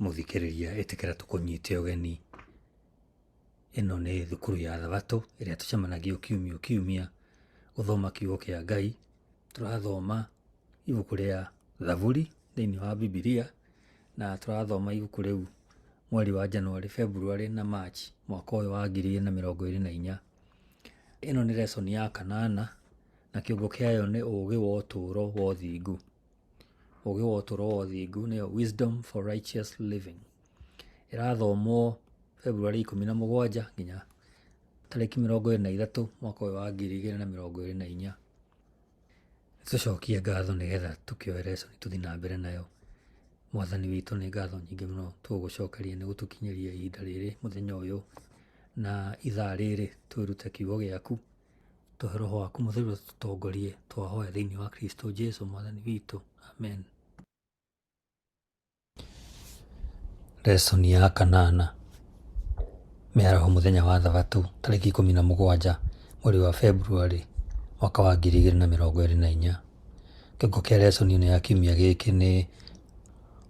Mũthikĩrĩria ĩtĩkĩra tũkũnyite ũgeni. Ĩno nĩ thukuru ya Thabatũ ĩrĩa tũcemanagia kiumia kiumia gũthoma kiugo kĩa Ngai. Tũrathoma ibuku rĩa Thaburi thĩinĩ wa Bibilia, na tũrathoma ibuku rĩu mweri wa Januari, February na March mwaka ũyũ wa 2024. Ĩno nĩ lesson ya 8 na kĩongo kĩayo nĩ ũũgĩ wa ũtũũro wa ũthingu. Ũũgĩ wa ũtũũro wa ũthingu nĩyo Wisdom for Righteous Living. Ĩrathomwo February 17 nginya tarĩki 23 mwaka ũyũ wa 2024. Tũcokie ngatho nĩgetha tũkĩoe lesson tũthiĩ na mbere nayo. Mwathani witũ, nĩ ngatho nyingĩ mũno tũgũcokeria nĩ gũtũkinyeria ihinda rĩrĩ, mũthenya ũyũ na ithaa rĩrĩ twĩrute kiugo gĩaku. Tũhe Roho waku Mũtheru tũtongorie, twahoya thĩinĩ wa Kristo Jesũ Mwathani witũ, amen. Lesson ya 8. Mĩaraho mũthenya wa Thabatũ tarĩki 17 mweri wa February mwaka wa 2024. Kĩongo kĩa lesson ĩno ya kiumia gĩkĩ nĩ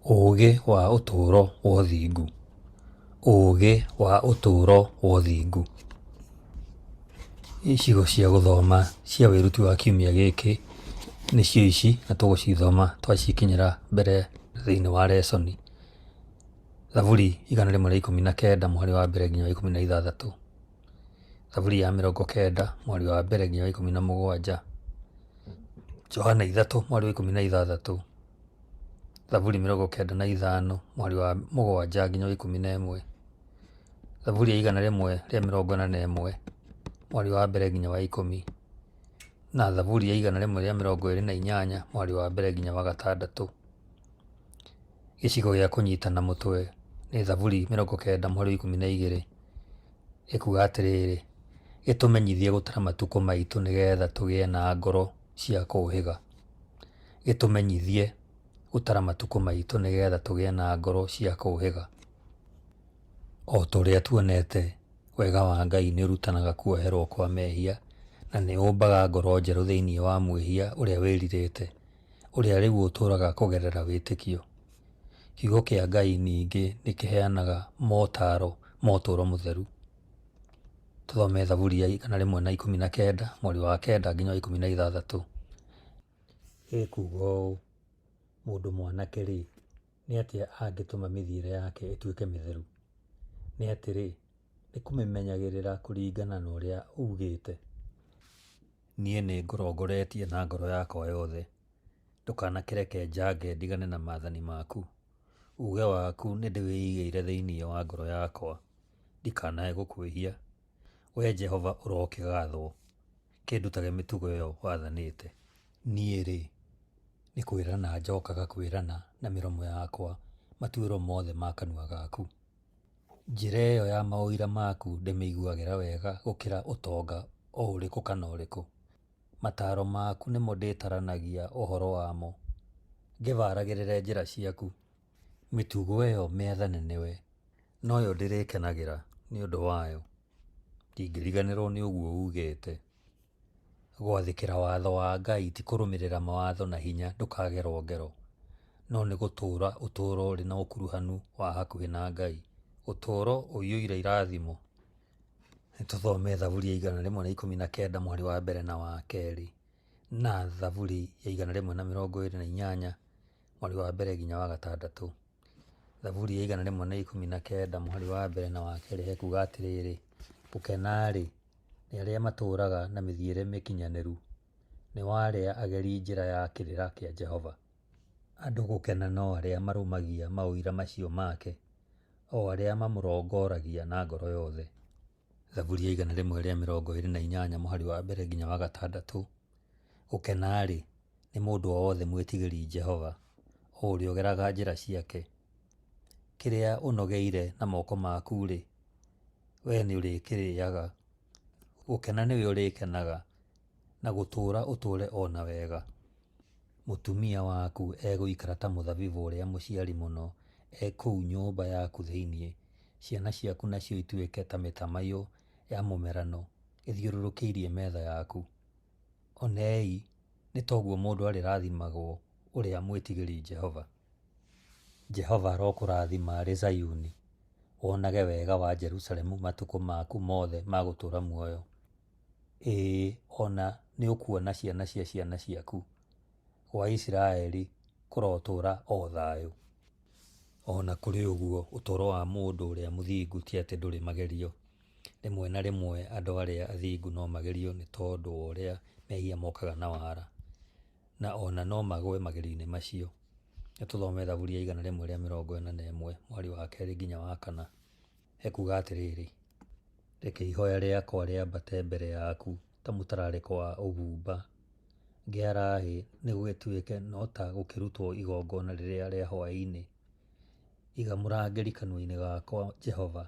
ũũgĩ wa ũtũũro wa ũthingu. Ũũgĩ wa ũtũũro wa ũthingu. Icigo cia gũthoma cia wĩruti wa kiumia gĩkĩ nĩcio ici, na tũgũcithoma twacikinyĩra mbere thĩinĩ wa lesson. Thaburi 119 mweri wa mbere nginya 16. Thaburi ya 90 mweri wa mbere nginya 17. Johana 3 mweri wa 16. Thaburi 95 mweri wa 7 nginya 11. Thaburi ya 100 rĩa 41 mweri wa mbere nginya wa 10. Na Thaburi ya 100 rĩa 28 mweri wa mbere nginya wa 6. Gĩcigo gĩa kũnyitana mũtwe nĩ Thaburi 90 mweri wa 12. Ĩkuuga atĩrĩrĩ: gĩtũmenyithie gũtara matukũ maitũ nĩgetha tũgĩe na ngoro cia kũũhĩga. Gĩtũmenyithie gũtara matukũ maitũ nĩgetha tũgĩe na ngoro cia kũũhĩga. O tũrĩa tuonete wega wa Ngai nĩ ũrutanaga kuoherwo kwa mehia, na nĩ ũmbaga ngoro njerũ thĩinĩ wa mwĩhia ũrĩa wĩrirĩte, ũrĩa rĩu ũtũũraga kũgerera wĩtĩkio. Kiugo kĩa Ngai ningĩ nĩ kĩheanaga motaro ma ũtũũro mũtheru. Tũthome Thaburi ya 119 mweri wa 9 nginya 16. Ĩkuuga ũũ: mũndũ mwanake-rĩ, nĩ atĩa angĩtũma mĩthiĩre yake ĩtuĩke mĩtheru? Nĩ atĩrĩ, nĩ kũmĩmenyagĩrĩra kũringana na ũrĩa ugĩte. Niĩ nĩ ngũrongoretie na ngoro yakwa yothe, ndũkanakĩreke njange ndigane na maathani maku. Uuge waku nĩ ndĩwĩigĩire thĩinĩ wa ngoro yakwa, ndikanae gũkwĩhia. Wee Jehova ũrokĩgathwo, kĩndutage mĩtugo ĩyo wathanĩte. Niĩ-rĩ, nĩ kwĩrana njokaga kwĩrana na mĩromo yakwa matuĩro mothe ma kanua gaku. Njĩra ĩyo ya maũira maku ndĩmĩiguagĩra wega gũkĩra ũtonga o ũrĩkũ kana ũrĩkũ. Mataro maku nĩmo ndĩtaranagia ũhoro wamo, ngĩbaragĩrĩre njĩra ciaku. Mĩtugo ĩyo mĩathane nĩwe, noyo ndĩrĩkenagĩra nĩ ũndũ wayo. Ndingĩriganĩrwo nĩ ũguo ugĩte. Gwathĩkĩra watho wa Ngai ti kũrũmĩrĩra mawatho na hinya ndũkagerwo ngero, no nĩ gũtũũra ũtũũro ũrĩ na ũkuruhanu wa hakuhĩ na Ngai, ũtũũro ũiyũire irathimo. Nĩtũthome Thaburi ya 119 mweri wa mbere na wa 2, na Thaburi ya 128 mweri wa mbere nginya wa 6. Thaburi ya 119 mweri wa mbere na wa 2 hekuuga atĩrĩrĩ: gũkena-rĩ, nĩ arĩa matũũraga na mĩthiĩre mĩkinyanĩru, nĩ warĩa ageri njĩra ya kĩrĩra kĩa Jehova. Andũ gũkena no arĩa marũmagia maũira macio make, o arĩa mamũrongoragia na ngoro yothe. Thaburi ya 100 rĩa 28 mweri wa mbere nginya wa 6. Gũkena-rĩ, nĩ mũndũ o wothe mwĩtigĩri Jehova, o ũrĩa ũgeraga njĩra ciake. Kĩrĩa ũnogeire na moko maku-rĩ, wee nĩ ũrĩkĩrĩaga. Gũkena nĩwe ũrĩkenaga, na gũtũũra ũtũũre ona wega. Mũtumia waku egũikara ta mũthabibũ ũrĩa mũciari mũno, kũu nyũmba yaku thĩinĩ. Ciana ciaku nacio ituĩke ta mĩtamaiyũ ya mũmerano ĩthiũrũrũkĩirie metha yaku. Onei, nĩ toguo mũndũ arĩrathimagwo ũrĩa mwĩtigĩri Jehova. Jehova arokũrathima arĩ Zayuni, wonage wega wa Jerusalemu matukũ maku mothe ma gũtũũra muoyo. Ĩĩ ona nĩ ũkuona ciana cia ciana ciaku, gwa Isiraeli kũrotũũra o thayũ. Ona kũrĩ ũguo, ũtũũro wa mũndũ ũrĩa mũthingu ti atĩ ndũrĩ magerio. Rĩmwe na rĩmwe andũ arĩa athingu no magerio nĩ tondũ wa ũrĩa mehia mokaga na wara, na ona no magwe magerio-inĩ macio. Nĩtũthome Thaburi ya 141 mweri wa 2 nginya wa 4. Ekuuga atĩrĩrĩ: reke ihoya rĩakwa rĩambate mbere yaku ta mũtararĩko wa ũbumba. Ngĩarahĩ nĩ gũgĩtuĩke no ta gũkĩrutwo igongona rĩrĩa rĩa hwaĩ-inĩ. Iga mũrangĩri kanua-inĩ gakwa, Jehova,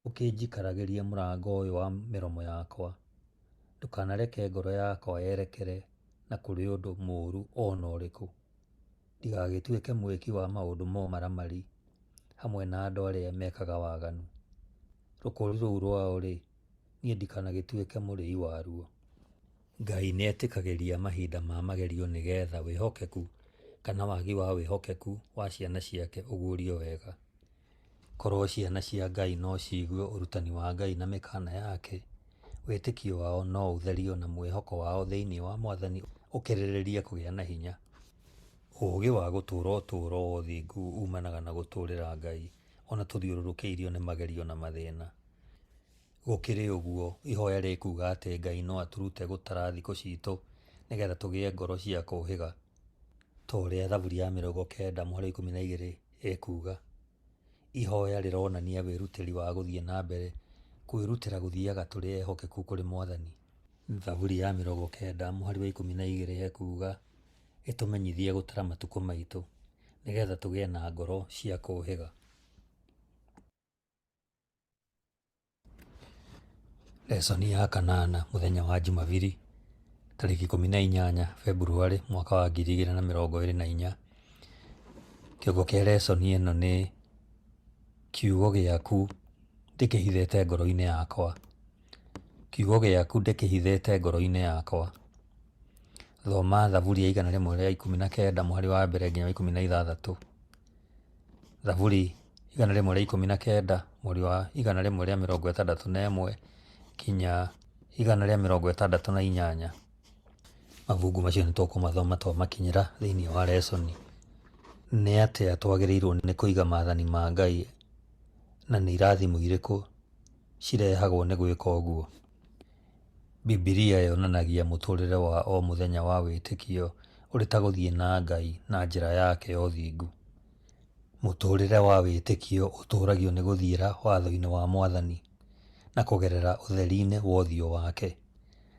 ũkĩnjikaragĩrie mũrango ũyũ wa mĩromo yakwa. Ndũkanareke ngoro yakwa yerekere na kũrĩ ũndũ mũũru ona ũrĩkũ. Ndigagĩtuĩke mwĩki wa maũndũ momaramari hamwe na andũ arĩa mekaga waganu. Rũkũri rũu rwao-rĩ, niĩ ndikanagĩtuĩke mũrĩi waruo. Ngai nĩetĩkagĩria mahinda ma magerio nĩgetha wĩhokeku kana wagi wa wĩhokeku wa ciana ciake ũguũrio wega. Korwo ciana cia Ngai no ciigue ũrutani wa Ngai na mĩkana yake, wĩtĩkio wao no ũtherio na mwĩhoko wao thĩinĩ wa Mwathani ũkĩrĩrĩrie kũgĩa na hinya. Ũũgĩ wa gũtũũra ũtũũro wa ũthingu umanaga na gũtũũrĩra Ngai ona tũthiũrũrũkĩirio nĩ magerio na mathĩna. Gũkĩrĩ ũguo, ihoya rĩkuuga atĩ Ngai no atũrute gũtara thikũ citũ nĩgetha tũgĩe ngoro cia kũũhĩga, ta ũrĩa Thaburi ya 90 mweri 12 ĩkuuga. Ihoya rĩronania wĩrutĩri wa gũthiĩ na mbere kwĩrutĩra gũthiaga tũrĩ ehokeku kũrĩ Mwathani. Thaburi ya 90 mweri wa 12 ekuuga ĩtũmenyithie gũtara matukũ maitũ nĩgetha tũgĩe na ngoro cia kũũhĩga. Lesoni ya 8 mũthenya wa Jumabiri tarĩki 18 Februari mwaka wa 2024. Kĩongo kĩa lesoni ĩno nĩ kiugo gĩaku ndĩkĩhithĩte ngoro-inĩ yakwa. Kiugo gĩaku ndĩkĩhithĩte ngoro-inĩ yakwa. Thoma Thaburi ya 119 mweri wa 1 nginya 16. Thaburi 119 mweri wa 161 kinya 168. Mabungu macio nĩtũkũmathoma twamakinyĩra thĩinĩ wa lesoni. Nĩ atĩa twagĩrĩirwo nĩ kũiga maathani ma Ngai na nĩ irathimo irĩkũ cirehagwo nĩ gwĩka ũguo? Bibilia yonanagia mũtũũrĩre wa o mũthenya wa wĩtĩkio ũrĩ ta gũthiĩ na Ngai na njĩra yake ya ũthingu. Mũtũũrĩre wa wĩtĩkio ũtũũragio nĩ gũthiĩra watho-inĩ wa Mwathani na kũgerera ũtheri-inĩ wa ũthiũ wake.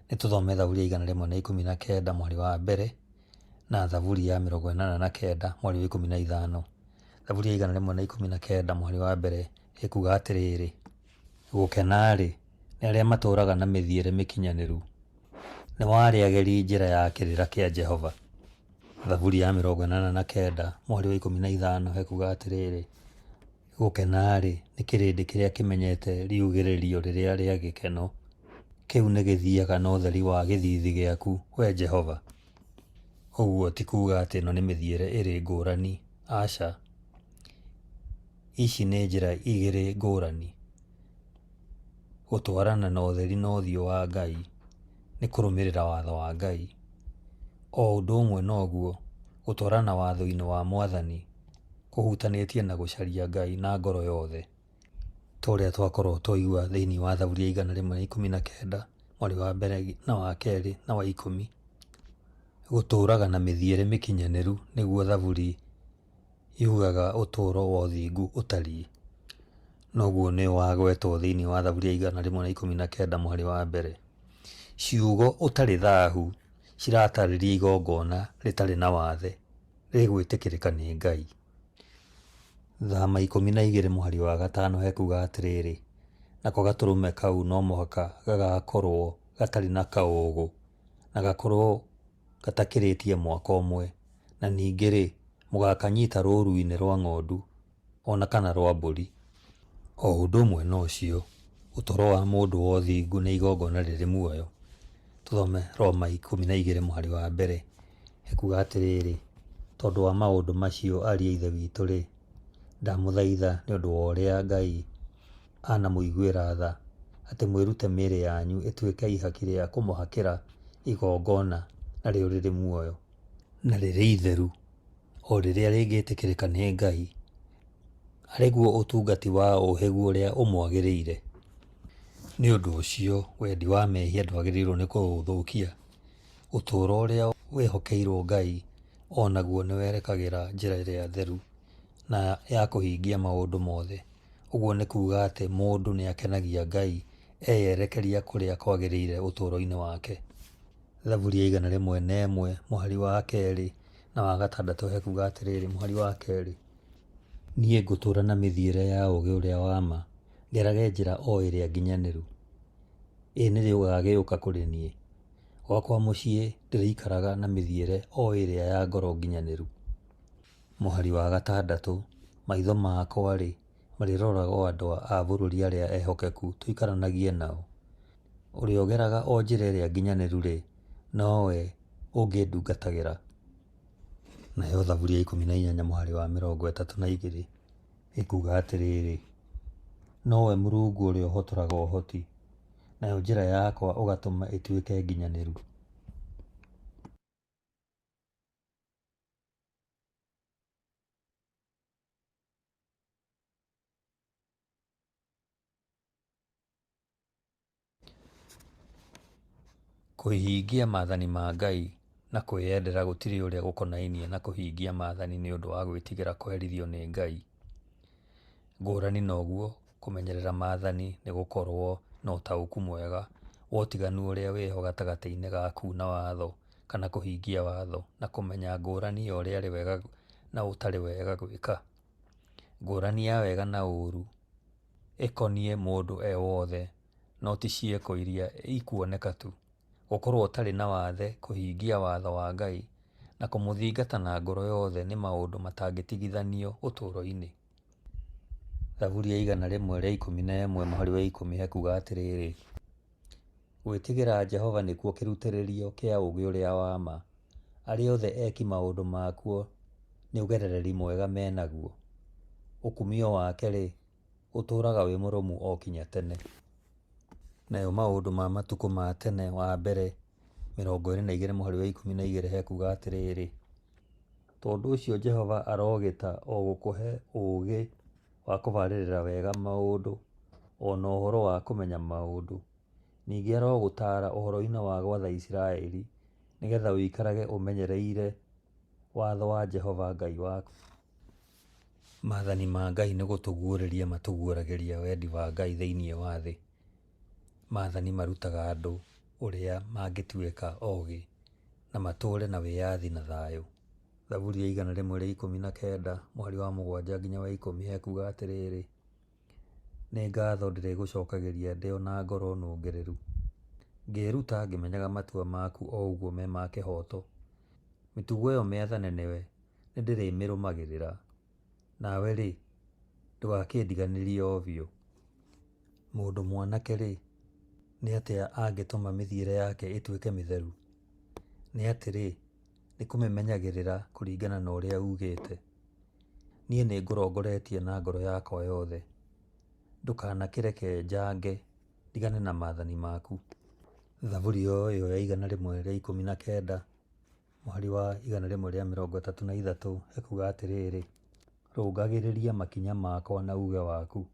Nĩtũthome Thaburi ya 119 mweri wa 1 na Thaburi ya 89 mweri wa 15. Thaburi ya 119 mweri wa 1 ĩkuuga atĩrĩrĩ: gũkena-rĩ nĩ arĩa matũũraga na mĩthiĩre mĩkinyanĩru, nĩ warĩagĩri njĩra ya kĩrĩra kĩa Jehova. Thaburi ya 89 mweri wa 15 ĩkuuga atĩrĩrĩ: gũkena-rĩ nĩ kĩrĩndĩ kĩrĩa kĩmenyete riugĩrĩrio rĩrĩa rĩa gĩkeno, kĩu nĩ gĩthiaga na ũtheri wa gĩthiithi gĩaku, we Jehova. Ũguo ti kuuga atĩ ĩno nĩ mĩthiĩre ĩrĩ ngũrani, aca. Ici nĩ njĩra igĩrĩ ngũrani. Gũtwarana na ũtheri na ũthiũ wa Ngai nĩ kũrũmĩrĩra watho wa Ngai. O ũndũ ũmwe noguo, gũtwarana watho-inĩ wa Mwathani kũhutanĩtie na gũcaria Ngai na ngoro yothe, ta ũrĩa twakorwo twaigua thĩinĩ wa Thaburi ya 119 mweri wa 1 na wa 2 na wa 10. Gũtũũraga na mĩthiĩre mĩkinyanĩru nĩguo Thaburi yugaga ũtũũro wa ũthingu ũtariĩ. Noguo nĩ wagwetwo thĩinĩ wa Thaburi ya 119 mweri wa 1. Ciugo ũtarĩ thaahu ciratarĩria igongona rĩtarĩ na wathe rĩgwĩtĩkĩrĩka nĩ Ngai. Thama 12 mweri wa 5 hekuga atĩrĩrĩ: nako gatũrũme kau no mũhaka gagakorwo gatarĩ na kaũũgũ na gakorwo gatakĩrĩtie mwaka ũmwe, na ningĩ-rĩ mũgakanyita rũũru-inĩ rwa ng'ondu ona kana rwa mbũri. O ũndũ ũmwe na ũcio, ũtũũro wa mũndũ wa ũthingu nĩ igongona rĩrĩ muoyo. Tũthome Roma 12 mweri wa 1 ĩkuuga atĩrĩrĩ: Tondũ wa maũndũ macio ariũ a Ithe witũ rĩ, ndamũthaitha nĩ ũndũ wa ũrĩa Ngai anamũiguĩra tha atĩ mwĩrute mĩĩrĩ yanyu ĩtuĩke ihaki rĩa kũmũhakĩra igongona na rĩo rĩrĩ muoyo na rĩrĩ itheru, o rĩrĩa rĩngĩtĩkĩrĩka nĩ Ngai, arĩguo ũtungati wa ũhĩgu ũrĩa ũmwagĩrĩire. Nĩ ũndũ ũcio wendi wa mehia ndwagĩrĩirwo nĩ kũũthũkia. Ũtũũro ũrĩa wĩhokeirwo Ngai o naguo nĩ werekagĩra njĩra ĩrĩa theru na ya kũhingia maũndũ mothe. Ũguo nĩ kuuga atĩ mũndũ nĩ akenagia Ngai eyerekeria kũrĩa kwagĩrĩire ũtũũro-inĩ wake. Thaburi ya 101 mũhari wa 2 na wa 6 hekuga atĩrĩrĩ, mũhari wa 2: niĩ ngũtũũra na mĩthiĩre ya ũũgĩ ũrĩa wa ma, ngerage njĩra o ĩrĩa nginyanĩru. Ĩ nĩrĩ ũgagĩũka kũrĩ niĩ? Gwakwa mũciĩ ndĩrĩikaraga na mĩthiĩre o ĩrĩa ya ngoro nginyanĩru. Mũhari wa 6: maitho makwa-rĩ marĩroraga o andũ a bũrũri arĩa ehokeku tũikaranagie nao. Ũrĩa ũgeraga o njĩra ĩrĩa nginyanĩru-rĩ, nowe ũngĩndungatagĩra. Nayo Thaburi ya 18 mũhari wa 32 ĩkuuga atĩrĩrĩ, nowe Mũrungu ũrĩa ũhotoraga ũhoti, nayo njĩra yakwa ũgatũma ĩtuĩke nginyanĩru. Kũhingia maathani ma Ngai na kwĩyendera gũtirĩ ũrĩa gũkonainie na kũhingia maathani nĩ ũndũ wa gwĩtigĩra kũherithio nĩ Ngai. Ngũrani noguo, kũmenyerera maathani nĩ gũkorwo na ũtaũku mwega wa ũtiganu ũrĩa wĩho gatagatĩ-inĩ gaku na watho kana kũhingia watho, na kũmenya ngũrani ya ũrĩa arĩ wega na ũtarĩ wega gwĩka. Ngũrani ya wega na ũũru ĩkoniĩ mũndũ wothe, no ti ciĩko iria ikuoneka tu. Gũkorwo ũtarĩ na wathe, kũhingia watho wa Ngai na kũmũthingata na ngoro yothe nĩ maũndũ matangĩtigithanio ũtũũro-inĩ. Thaburi ya 111 mũhari wa 10 hekuga atĩrĩrĩ, gwĩtigĩra Jehova nĩkuo kĩrutĩrĩrio kĩa ũũgĩ ũrĩa wa ma. Arĩa othe eki maũndũ makuo nĩ ũgerereri mwega menaguo. Ũkumio wake-rĩ ũtũũraga wĩ mũrũmu o kinya tene. Nayo maũndũ ma matukũ ma tene wa mbere 22 mũhari wa 12 hekuga atĩrĩrĩ, tondũ ũcio Jehova arogĩta o gũkũhe ũũgĩ wa kũbarĩrĩra wega maũndũ, ona ũhoro wa kũmenya maũndũ. Ningĩ arogũtaara ũhoro-inĩ wa gwatha Isiraeli, nĩgetha ũikarage ũmenyereire watho wa Jehova Ngai waku. Maathani ma Ngai nĩ gũtũguũrĩria matũguũragĩria wendi wa Ngai thĩinĩ wa thĩ. Maathani marutaga andũ ũrĩa mangĩtuĩka oogĩ na matũũre na wĩyathi na thayũ. Thaburi ya 119 mũhari wa 7 nginya wa 10 hekuga atĩrĩrĩ, nĩ ngatho ndĩrĩgũcokagĩria ndĩ ona ngoro nũngĩrĩru, ngĩĩruta ngĩmenyaga matua maku o ũguo me ma kĩhooto. Mĩtugo ĩyo mĩathane nĩwe nĩndĩrĩmĩrũmagĩrĩra, nawe-rĩ ndũgakĩndiganĩrie o biũ. Mũndũ mwanake-rĩ, nĩ atĩa angĩtũma mĩthiĩre yake ĩtuĩke mĩtheru? Nĩ atĩrĩ, nĩ kũmĩmenyagĩrĩra kũringana na ũrĩa ugĩte. Niĩ nĩ ngũrongoretie na ngoro yakwa yothe, ndũkanakĩreke njange ndigane na maathani maku. Thaburi yo ya 119 mũhari wa 133 hekuga atĩrĩrĩ, rũngagĩrĩria makinya makwa na uge waku,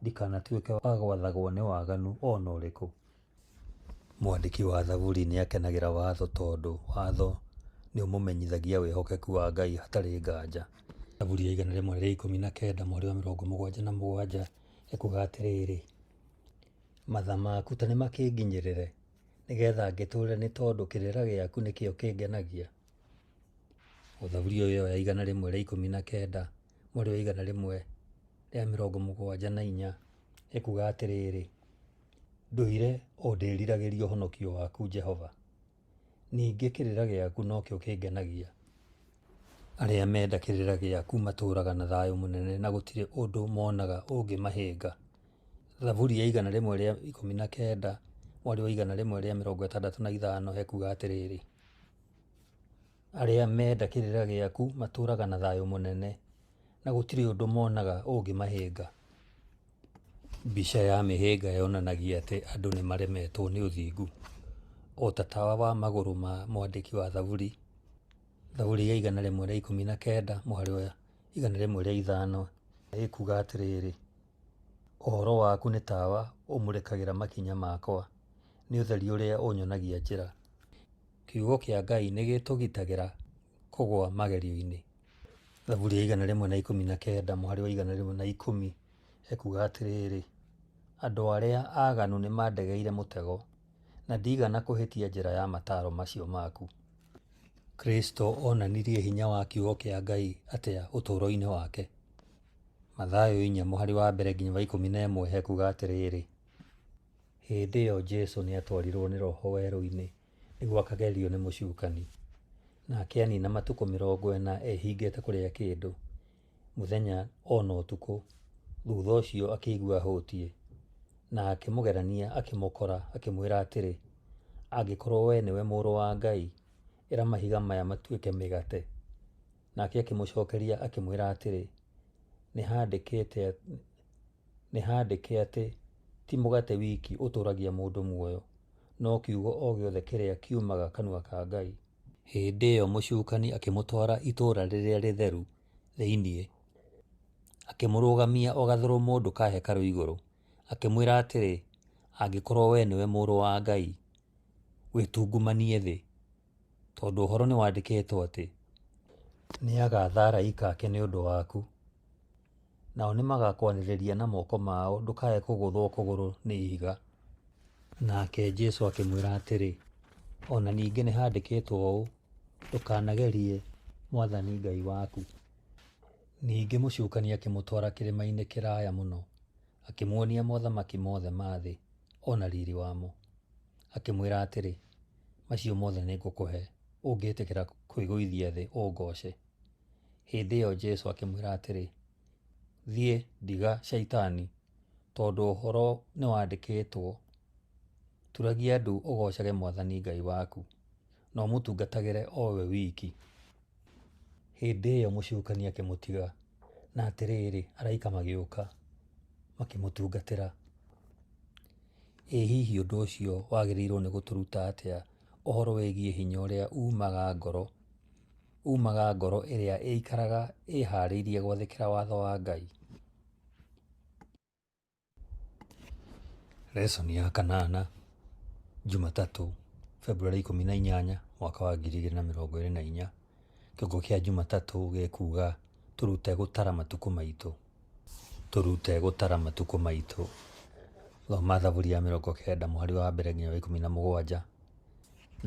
ndikanatuĩke wa gwathagwo nĩ waganu ona ũrĩkũ. Mwandĩki wa Thaburi nĩ akenagĩra watho tondũ watho nĩ ũmũmenyithagia wĩhokeku wa Ngai hatarĩ nganja. Thaburi ya 119 mũhari wa 77 hekuga atĩrĩrĩ, matha maku ta nĩmakĩnginyĩrĩre, nĩgetha ngĩtũũre nĩ tondũ kĩrĩra gĩaku nĩkĩo kĩngenagia. Thaburi ĩyo ya 119 mũhari wa 174 ĩkuga atĩrĩrĩ, ndũire o ndĩriragĩria ũhonokio waku Jehova, ningĩ kĩrĩra gĩaku nokĩo kĩngenagia. Arĩa menda kĩrĩra gĩaku matũũraga na thayũ mũnene na gũtirĩ ũndũ monaga ũngĩmahĩnga. Thaburi ya 119 mweri wa 165 hekuga atĩrĩrĩ, Arĩa menda kĩrĩra gĩaku matũũraga na thayũ mũnene, na gũtirĩ ũndũ monaga ũngĩmahĩnga. Mbica ya mĩhĩnga yonanagia atĩ andũ nĩ maremetwo nĩ ũthingu. O ta tawa wa magũrũ ma mwandĩki wa Thaburi, Thaburi ya 119 mũhari wa 105 ĩkuuga atĩrĩrĩ: ũhoro waku nĩ tawa ũmũrĩkagĩra makinya makwa, nĩ ũtheri ũrĩa ũnyonagia njĩra. Kiugo kĩa Ngai nĩ gĩtũgitagĩra kũgwa magerio-inĩ. Thaburi ya 119 mũhari wa 110 ĩkuuga atĩrĩrĩ: andũ arĩa aaganu nĩ mandegeire mũtego, na ndigana kũhĩtia njĩra ya mataaro macio maku. Kristo onanirie hinya wa kiugo kĩa Ngai atĩa ũtũũro-inĩ wake. Mathayo 4 mũhari wa mbere nginya wa 11 hekuga atĩrĩrĩ: hĩndĩ ĩyo Jesũ nĩ atwarirwo nĩ Roho werũ-inĩ nĩguo akagerio nĩ mũcukani. Nake anina matukũ 40 ehingĩte kũrĩa kĩndũ, mũthenya ona ũtukũ. Thutha ũcio akĩigua ahũtiĩ, na akĩmũgerania akĩmũkora, akĩmwĩra atĩrĩ: angĩkorwo we nĩwe Mũrũ wa Ngai, ĩra mahiga maya matuĩke mĩgate. Nake akĩmũcokeria akĩmwĩra atĩrĩ: nĩ handĩke atĩ ti mũgate wiki ũtũũragia mũndũ muoyo, no kiugo o gĩothe kĩrĩa kiumaga kanua ka Ngai. Hĩndĩ ĩyo mũcukani akĩmũtwara itũũra rĩrĩa rĩtheru thĩinĩ, akĩmũrũgamia o gathũrũmũndũ ka hekarũ igũrũ, akĩmwĩra atĩrĩ: angĩkorwo we nĩwe Mũrũ wa Ngai, wĩtungumanie thĩ, tondũ ũhoro nĩ wandĩkĩtwo atĩ nĩagatha araika ake nĩ ũndũ waku, nao nĩmagakwanĩrĩria na moko mao ndũkae kũgũthwo kũgũrũ nĩ ihiga. Nake Jesũ akĩmwĩra atĩrĩ: ona ningĩ nĩ handĩkĩtwo ũũ, ndũkanagerie Mwathani Ngai waku. Ningĩ mũcukani akĩmũtwara kĩrĩma-inĩ kĩraya mũno, akĩmuonia mothamaki mothe ma thĩ, ona riri wamo. Akĩmwĩra atĩrĩ: macio mothe nĩ ngũkũhe ũngĩtĩkĩra kwĩgũithia thĩ ũngooce. Hĩndĩ ĩyo Jesũ akĩmwĩra atĩrĩ: thiĩ ndiga Shaitani, tondũ ũhoro nĩ wandĩkĩtwo, turagia ndu ũgoocage Mwathani Ngai waku, na ũmũtungatagĩre o we wiki. Hĩndĩ ĩyo mũcukani akĩmũtiga, na atĩrĩrĩ, araika magĩũka makĩmũtungatĩra. Ĩ hihi ũndũ ũcio wagĩrĩirwo nĩ gũtũruta atĩa ũhoro wĩgiĩ hinya ũrĩa umaga ngoro ĩrĩa ĩikaraga ĩharĩirie gwathĩkĩra watho wa Ngai? Lesson ya 8, Jumatatũ, Februari 18 mwaka wa 2024. Kĩongo kĩa Jumatatũ gĩkuuga tũrute gũtara matukũ maitũ. Tũrute gũtara matukũ maitũ. Thoma Thaburi ya 90 mũhari wa mbere nginya wa 17,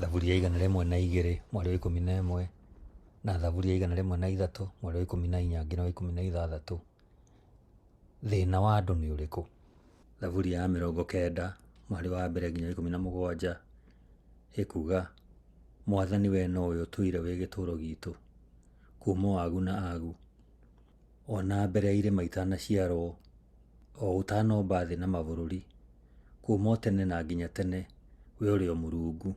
Thaburi ya 102 mweri wa 11, na Thaburi ya 103 mweri wa 14 nginya wa 16. Thĩna wa andũ nĩ ũrĩkũ? Thaburi ya 90 mweri wa mbere nginya wa 17 ĩkuuga: Mwathani we nowe ũtũire wĩ gĩtũũro gitũ, kuuma wagu na agu, ona mbere ya irĩma itanaciarwo, o ũtanomba thĩ na mabũrũri, kuuma o tene na nginya tene, we ũrĩ o Mũrungu.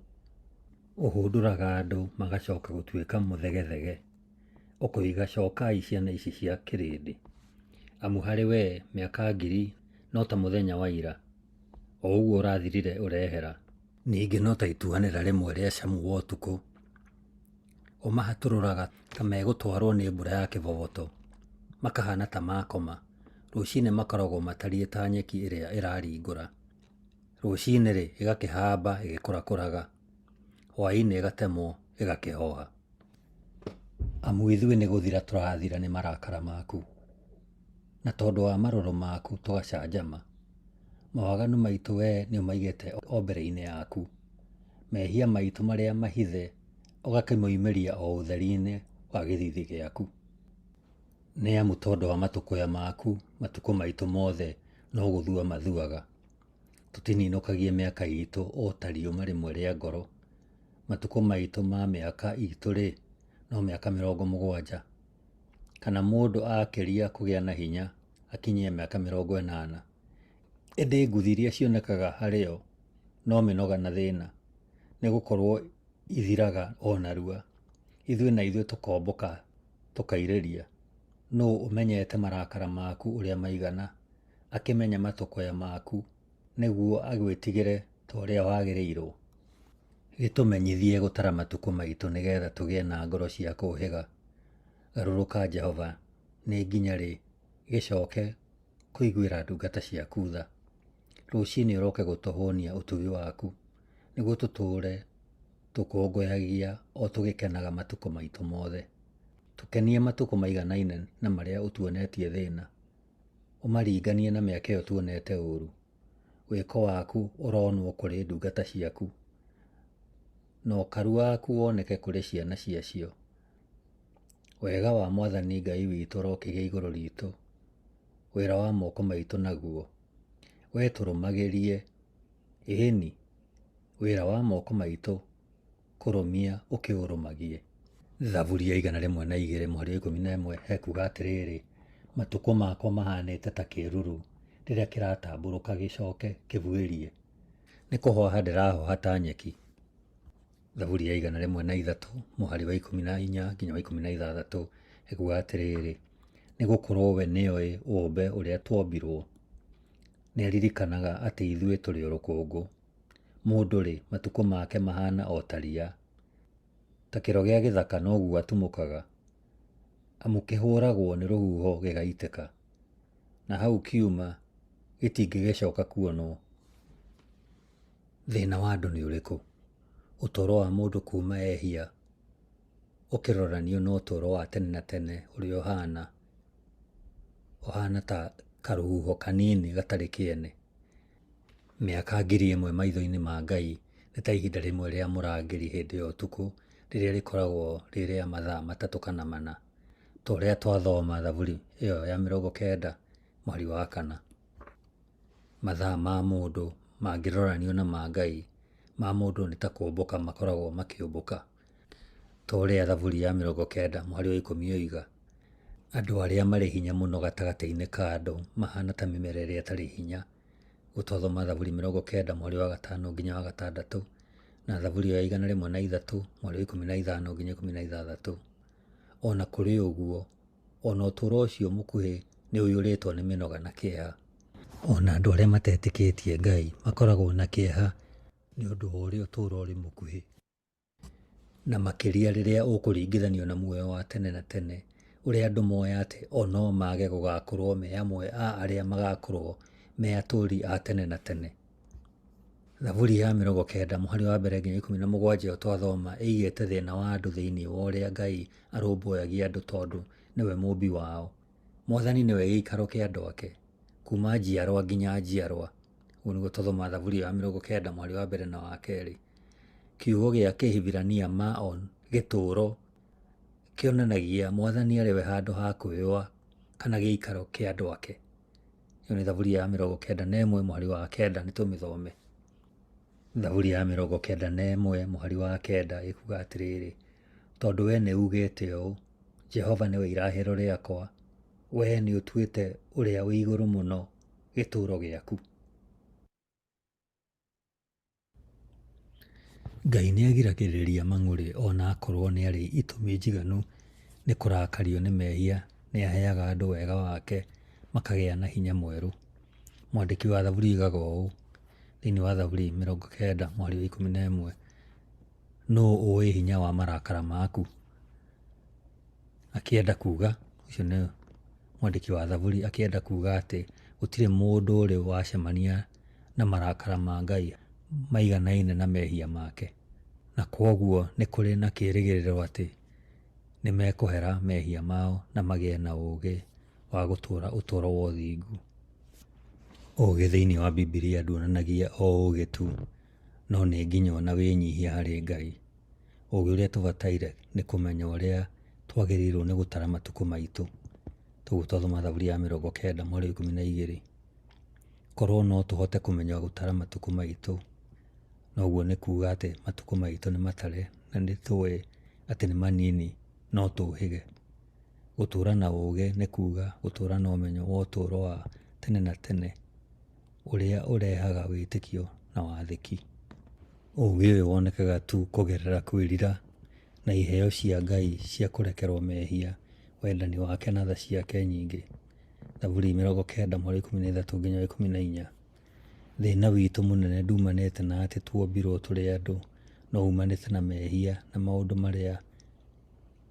Ũhũndũraga andũ magacoka gũtuĩka mũthegethege, ũkũiga cokai ciana ici cia kĩrĩndĩ. Amu harĩ we mĩaka 1000 no ta mũthenya wa ira, o ũguo ũrathirire ũrehera. Ningĩ no ta ituanĩra rĩmwe rĩa camu wa ũtukũ. Ũmahatũrũraga ta megũtwarwo nĩ mbura ya kĩboboto, makahana ta makoma. Rũciinĩ makoragwo matariĩ ta nyeki ĩrĩa ĩraringũra. Rũciinĩ-rĩ ĩgakĩhamba ĩgĩkũrakũraga, hwaĩ-inĩ ĩgatemwo ĩgakĩhoha. Amu ithuĩ nĩ gũthira tũrathira nĩ marakara maku, na tondũ wa marũrũ maku tũgacanjama. Mawaganu maitũ we nĩ ũmaigĩte o mbere-inĩ yaku. Mehia maitũ marĩa mahithe ũgakĩmoimĩria o ũtheri-inĩ wa gĩthithi gĩaku. Nĩ amu tondũ wa matũkũya maku, matukũ maitũ mothe no gũthua mathuaga. Tũtininũkagie mĩaka itũ o ta riũma rĩmwe rĩa ngoro. Matukũ maitũ ma mĩaka itũ-rĩ no mĩaka 70. Kana mũndũ akĩria kũgĩa na hinya akinyie mĩaka 80. Ĩndĩ nguthi iria cionekaga harĩo no mĩnoga na thĩna, nĩ gũkorwo ithiraga o narua. ithuĩ na ithuĩ tũkomboka tũkairĩria. Nũ ũmenyete marakara maku ũrĩa maigana, akĩmenya matũkoya maku nĩguo agwĩtigĩre ta ũrĩa wagĩrĩirwo. Gĩtũmenyithie gũtara matukũ maitũ nĩgetha tũgĩe na ngoro cia kũũhĩga. Garũrũka Jehova, nĩ nginya rĩ gĩcoke kũiguĩra ndungata ciaku tha. Rũciinĩ ũroke gũtũhũnia ũtugi waku nĩguo tũtũũre tũkũngũyagia o tũgĩkenaga matukũ maitũ mothe. Tũkenie matukũ maiganaine na marĩa ũtuonetie thĩna, ũmaringanie na mĩaka ĩyo tuonete ũũru. Wĩko waku ũronwo kũrĩ ndungata ciaku, na ũkaru waku woneke kũrĩ ciana ciacio. Wega wa Mwathani Ngai witũ ũrokĩgĩa igũrũ ritũ, wĩra wa moko maitũ naguo we tũrũmagĩrie, ĩĩni wĩra wa moko maitũ kũrũmia ũkĩũrũmagie. Thaburi ya 102 mũhari wa 11 hekuga atĩrĩrĩ, matukũ makwa mahanĩte ta kĩĩruru rĩrĩa kĩratambũrũka gĩcoke kĩbuĩrie, nĩ kũhoha ndĩrahoha ta nyeki. Thaburi ya 103 mũhari wa 14 nginya wa 16 hekuga atĩrĩrĩ, nĩ gũkorwo we nĩoĩ ũũmbe ũrĩa tuombirwo, nĩ aririkanaga atĩ ithuĩ tũrĩ o rũkũngũ. Mũndũ rĩ matukũ make mahana o ta ria, ta kĩro gĩa gĩthaka noguo atumũkaga, amu kĩhũragwo nĩ rũhuho gĩgaitĩka, na hau kiuma gĩtingĩgĩcoka kuonwo. Thĩna wa andũ nĩ ũrĩkũ? Ũtũũro wa mũndũ kuuma ehia ũkĩroranio na ũtũũro wa tene na tene ũrĩa ũhana ta karũhuho kanini gatarĩ kĩene. Mĩaka 1000 maitho-inĩ ma Ngai nĩ ta ihinda rĩmwe rĩa mũrangĩri hĩndĩ ya ũtukũ rĩrĩa rĩkoragwo rĩ rĩa mathaa 3 kana 4, ta ũrĩa twathoma thaburi ĩyo ya 90 mũhari wa 4. Mathaa ma mũndũ mangĩroranio na ma Ngai, ma mũndũ nĩ ta kũmbũka makoragwo makĩũmbũka, ta ũrĩa thaburi ya 90 mũhari wa 10 yoiga, andũ arĩa marĩ hinya mũno gatagatĩ-inĩ ka andũ mahana ta mĩmera ĩrĩa ĩtarĩ hinya. Gũtwathoma thaburi 90 mũhari wa 5 nginya wa 6, na thaburi ya 103 mũhari wa 15 nginya 16. Ona kũrĩ ũguo, ona ũtũũro ũcio mũkuhĩ nĩ ũiyũrĩtwo nĩ mĩnoga na kĩeha. Ona andũ arĩa matetĩkĩtie Ngai makoragwo na kĩeha nĩ ũndũ wa ũrĩa ũtũũro ũrĩ mũkuhĩ, na makĩria rĩrĩa ũkũringithanio na muoyo wa tene na tene ũrĩa andũ moya atĩ o no mage gũgakorwo me amwe a arĩa magakorwo me atũũri a tene na tene. Thaburi ya 90 mũhari wa mbere nginya 17 twathoma ĩigĩte thĩna wa andũ thĩinĩ wa ũrĩa Ngai arũmbũyagia andũ tondũ nĩwe mũmbi wao. Mwathani nĩwe gĩikaro kĩa andũ ake kuma njiarwa nginya njiarwa. Ũguo nĩguo twathoma thaburi ya 90 mũhari wa mbere na wa kerĩ. Kiugo gĩa Kĩhibirania maon, gĩtũũro, kĩonanagia Mwathani arĩ we handũ ha kwĩyũa kana gĩikaro kĩa andũ ake. Iyo nĩ thaburi ya 91 mũhari wa 9 nĩ tũmĩthome. Thaburi ya 91 mũhari wa 9 ĩkuga atĩrĩrĩ, tondũ we nĩ ugĩte ũũ, Jehova nĩwe irahĩro rĩakwa, we nĩ ũtuĩte ũrĩa wĩ igũrũ mũno gĩtũũro gĩaku. Ngai nĩ agiragĩrĩria mang'ũrĩ ona akorwo nĩ arĩ itũmi njiganu nĩ kũrakario nĩ mehia, nĩ aheaga andũ wega wake makagĩa na hinya mwerũ. Mwandĩki wa thaburi oigaga ũũ thĩinĩ wa thaburi 90 mũhari wa 11, nũũ ũĩ hinya wa marakara maku? Akĩenda kuuga, ũcio nĩ mwandĩki wa thaburi akĩenda kuuga atĩ gũtirĩ mũndũ ũrĩ wacemania na marakara ma Ngai maiganaine na mehia make, na kwoguo nĩ kũrĩ na kĩĩrĩgĩrĩro atĩ nĩ mekũhera mehia mao na magĩe na ũũgĩ wa gũtũũra ũtũũro wa ũthingu. Ũũgĩ thĩinĩ wa Bibilia nduonanagia o ũũgĩ tu, no nĩ nginya ona wĩnyihia harĩ Ngai. Ũũgĩ ũrĩa tũbataire nĩ kũmenya ũrĩa twagĩrĩirwo nĩ gũtara matukũ maitũ. Tũguo twathoma thaburi ya 90 mũhari wa 12. Korwo no tũhote kũmenya gũtara matukũ maitũ, noguo nĩ kuuga atĩ matukũ maitũ nĩ matare na nĩ tũĩ atĩ nĩ manini, no tũũhĩge. Gũtũũra na ũũgĩ nĩ kuuga gũtũũra na ũmenyo wa ũtũũro wa tene na tene ũrĩa ũrehaga wĩtĩkio na wathĩki. Ũũgĩ ũyũ wonekaga tu kũgerera kwĩrira na iheo cia Ngai cia kũrekerwo mehia, wendani wake na tha ciake nyingĩ. Thaburi 90:13 nginya 14. Thĩna witũ mũnene ndumanĩte na atĩ tuombirwo tũrĩ andũ, no umanĩte na mehia na maũndũ marĩa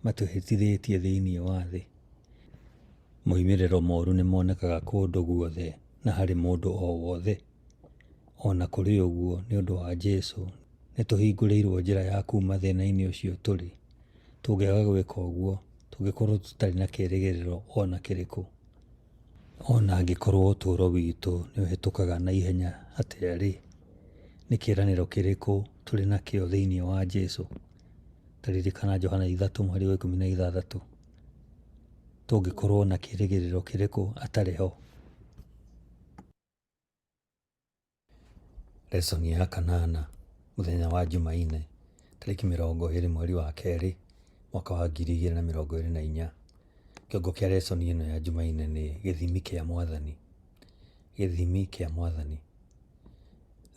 matũhĩtithĩtie thĩinĩ wa thĩ. Moimĩrĩro moru nĩ monekaga kũndũ guothe na harĩ mũndũ o wothe. Ona kũrĩ ũguo, nĩ ũndũ wa Jesũ, nĩ tũhingũrĩirwo njĩra ya kuuma thĩna-inĩ ũcio tũrĩ. Tũngĩaga gwĩka ũguo, tũngĩkorwo tũtarĩ na kĩĩrĩgĩrĩro ona kĩrĩkũ. Ona angĩkorwo ũtũũro witũ nĩ ũhĩtũkaga na ihenya atĩa-rĩ, nĩ kĩĩranĩro kĩrĩkũ tũrĩ nakĩo thĩinĩ wa Jesũ? Ta ririkana Johana 3:16. Tũngĩkorwo na kĩĩrĩgĩrĩro kĩrĩkũ atarĩ ho? Lesson ya 8, mũthenya wa Jumaine, tarĩki 20 mweri wa kerĩ, mwaka wa 2024. Kĩongo kĩa lesson ĩno ya Jumaine nĩ gĩthimi kĩa Mwathani. Gĩthimi kĩa Mwathani.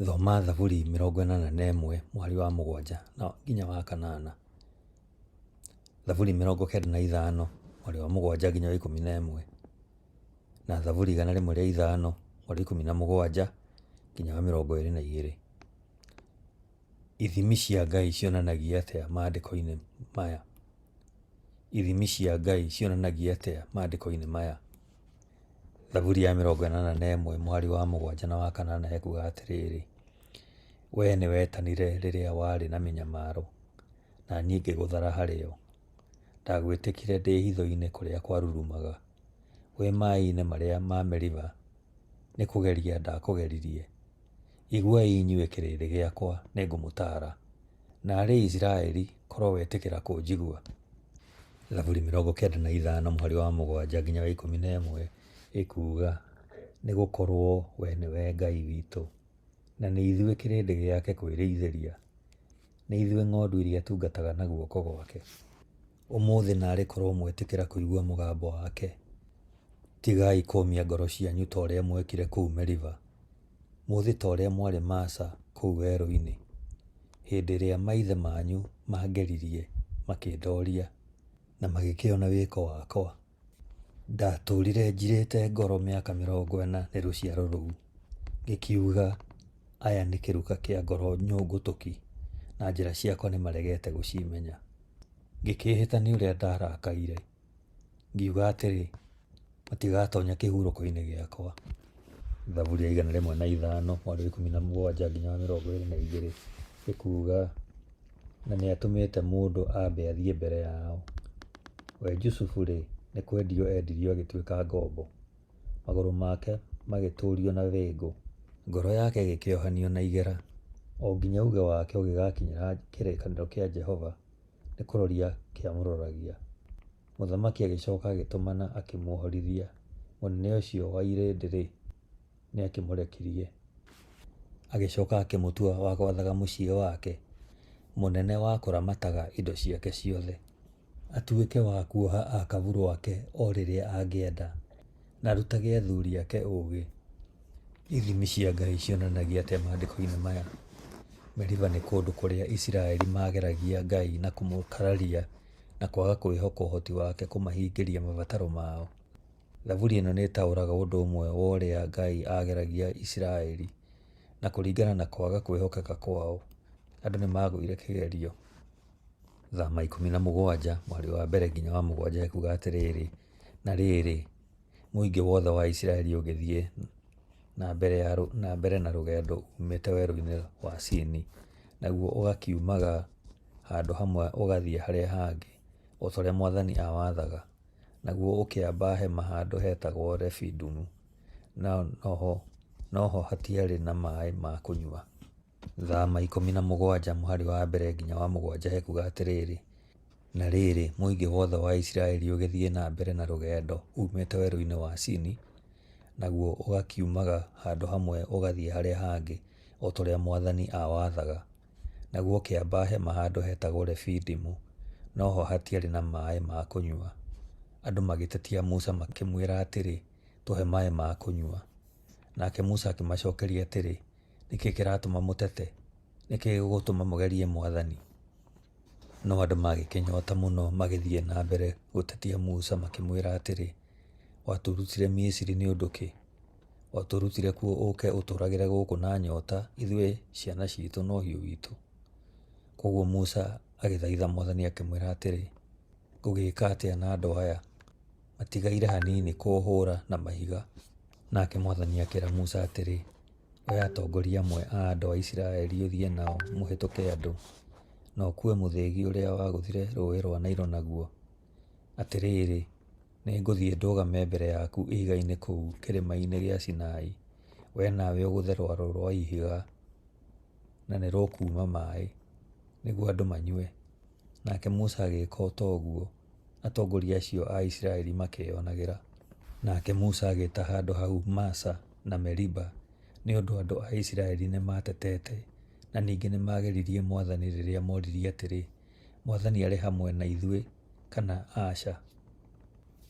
Thoma Thaburi 81 mweri wa 7 na nginya wa 8. Thaburi 95 mweri wa 7 nginya wa 11. Na Thaburi 105 mweri 17 nginya wa 22. Ithimi cia Ngai cionanagia atĩa maandĩko-inĩ maya? Ithimi cia Ngai cionanagia atĩa maandĩko-inĩ maya? Thaburi ya 81 mweri wa 7 na wa 8 ekuuga atĩrĩrĩ: Wee nĩ wetanire rĩrĩa warĩ na mĩnyamaro, na niĩ ngĩgũthara harĩo. Ndagwĩtĩkire ndĩ hitho-inĩ kũrĩa kwarurumaga. Wee maaĩ-inĩ marĩa ma Meriba, nĩ kũgeria ndakũgeririe. Iguai inyuĩ kĩrĩndĩ gĩakwa, nĩngũmũtaara. Naarĩ Isiraeli, korwo wetĩkĩra kũnjigua. Thaburi 95 mweri wa 7 nginya wa 11 ĩkuuga: Nĩ gũkorwo we nĩwe Ngai witũ, na nĩ ithuĩ kĩrĩndĩ gĩake kwĩrĩithĩria. Nĩ ithuĩ ng'ondu iria tungataga na guoko gwake. Ũmũthĩ naarĩ korwo mwetĩkĩra kũigua mũgambo wake. Tigai kũũmia ngoro cianyu ta ũrĩa mwekire kũu Meriba, mũthĩ ta ũrĩa mwarĩ Masa kũu werũ-inĩ, hĩndĩ ĩrĩa maithe manyu mangeririe, makĩndoria, na magĩkĩona wĩko wakwa. Ndatũũrire njirĩte ngoro mĩaka 40 nĩ rũciaro rũu, ngĩkiuga, aya nĩ kĩruka kĩa ngoro nyũngũtũki, na njĩra ciakwa nĩ maregete gũcimenya. Ngĩkĩĩhĩta nĩ ũrĩa ndarakaire, ngiuga atĩrĩ, matigatonya kĩhurũko-inĩ gĩakwa. Thaburi ya 105 mweri wa 17 nginya wa 22 ĩkuuga: Na nĩ atũmĩte mũndũ ambe athiĩ mbere yao. We Jusufu-rĩ, nĩ kwendio endirio agĩtuĩka ngombo, magũrũ make magĩtũũrio na thĩngũ, ngoro yake ĩgĩkĩohanio na igera, o nginya uge wake ũgĩgakinyĩra kĩrĩkanĩro kĩa Jehova, nĩ kũroria kĩamũroragia. Mũthamaki agĩcoka agĩtũmana akĩmuohorithia. Mũnene ũcio wa irĩndĩ-rĩ, nĩ akĩmũrekirie. Agĩcoka akĩmũtua wa gwathaga mũciĩ wake, mũnene wa kũramataga indo ciake ciothe, atuĩke wa kuoha akabu rwake o rĩrĩa angĩenda, na arutage athuri ake ũũgĩ. Ithimi cia Ngai cionanagia atĩa maandĩko-inĩ maya? Meriba nĩ kũndũ kũrĩa Isiraeli mageragia Ngai na kũmũkararia na kwaga kwĩhoka ũhoti wake kũmahingĩria mabataro mao. Thaburi ĩno nĩ ĩtaũraga ũndũ ũmwe wa ũrĩa Ngai ageragia Isiraeli, na kũringana na kwaga kwĩhokeka kwao, andũ nĩ magũire kĩgerio. Thama 17 mweri wa 1 nginya wa 7 ekuuga atĩrĩrĩ: Na rĩrĩ, mũingĩ wothe wa Isiraeli ũgĩthiĩ na mbere na rũgendo umĩte werũ-inĩ wa Sini, naguo ũgakiumaga handũ hamwe ũgathiĩ harĩa hangĩ, o ta ũrĩa Mwathani awathaga, naguo ũkĩamba hema handũ hetagwo Refidimu, noho hatiarĩ na maaĩ ma kũnyua. Thama 17 mweri wa 1 nginya wa 7 ekuuga atĩrĩrĩ: Na rĩrĩ, mũingĩ wothe wa Isiraeli ũgĩthiĩ na mbere na rũgendo umĩte werũ-inĩ wa Sini, naguo ũgakiumaga handũ hamwe ũgathiĩ harĩa hangĩ, o ta ũrĩa Mwathani awathaga, naguo ũkĩamba hema handũ hetagwo Refidimu, noho hatiarĩ na maaĩ ma kũnyua. Andũ magĩtetia Musa makĩmwĩra atĩrĩ, tũhe maaĩ ma kũnyua. Nake Musa akĩmacokeria atĩrĩ, nĩkĩĩ kĩratũma mũtete? Nĩkĩĩ gĩgũtũma mũgerie Mwathani? No andũ magĩkĩnyota mũno magĩthiĩ na mbere gũtetia Musa makĩmwĩra atĩrĩ, watũrutire Misiri nĩ ũndũ kĩ? Watũrutire kuo ũke ũtũragĩre gũkũ na nyota, ithuĩ ciana citũ na ũhiũ witũ. Koguo Musa agĩthaitha Mwathani akĩmwĩra atĩrĩ, ngũgĩka atĩa na andũ aya? Matigaire hanini kũhũra na mahiga. Nake Mwathani akĩra Musa atĩrĩ, oya atongoria amwe a andũ a Isiraeli ũthiĩ nao mũhĩtũke andũ, na ũkue mũthĩgi ũrĩa wagũthire rũĩ rwa Nairo naguo. Atĩrĩrĩ, nĩngũthiĩ ndũgame mbere yaku ihiga-inĩ kũu kĩrĩma-inĩ gĩa Sinai, we nawe ũgũthe rwaro rwa ihiga na nĩ rũkuuma maĩ, nĩguo andũ manyue. Nake Musa agĩĩka o ta ũguo, atongoria acio a Isiraeli makĩĩonagĩra. Nake Musa agĩĩta handũ hau Masa na Meriba, nĩ ũndũ andũ a Isiraeli nĩ matetete, na ningĩ nĩ mageririe Mwathani rĩrĩa moririe atĩrĩ, Mwathani arĩ hamwe na ithuĩ kana aca.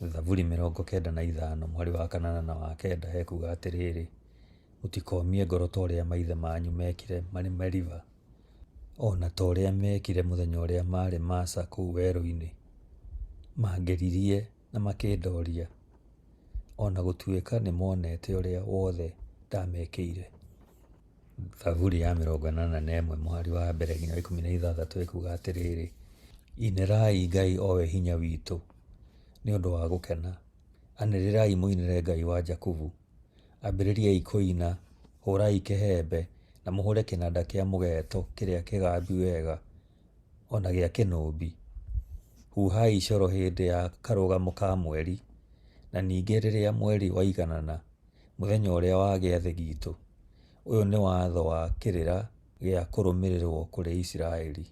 Zaburi 95 mweri wa 8 na wa 9 hekuga atĩrĩrĩ, mũtikomie ngoro ta ũrĩa maithe manyu mekire marĩ Meriba, ona ta ũrĩa mekire mũthenya ũrĩa marĩ Masa kũu werũ-inĩ. Mangeririe na makĩndoria, ona gũtuĩka nĩ monete ũrĩa wothe ndamekĩire. Zaburi ya 81 mweri wa 1 nginya 16 ĩkuga atĩrĩrĩ, inĩrai Ngai owe hinya witũ, nĩ ũndũ wa gũkena, anĩrĩrai mũinĩre Ngai wa Jakubu, ambĩrĩriai kũina, hũrai kĩhembe na mũhũre kĩnanda kĩa mũgeeto kĩrĩa kĩgambi wega, ona gĩa kĩnũmbi. Huhai coro hĩndĩ ya karũgamo ka mweri, na ningĩ rĩrĩa mweri waiganana, mũthenya ũrĩa wa gĩathĩ gitũ. Ũyũ nĩ watho wa kĩrĩra gĩa kũrũmĩrĩrwo kũrĩ Isiraeli,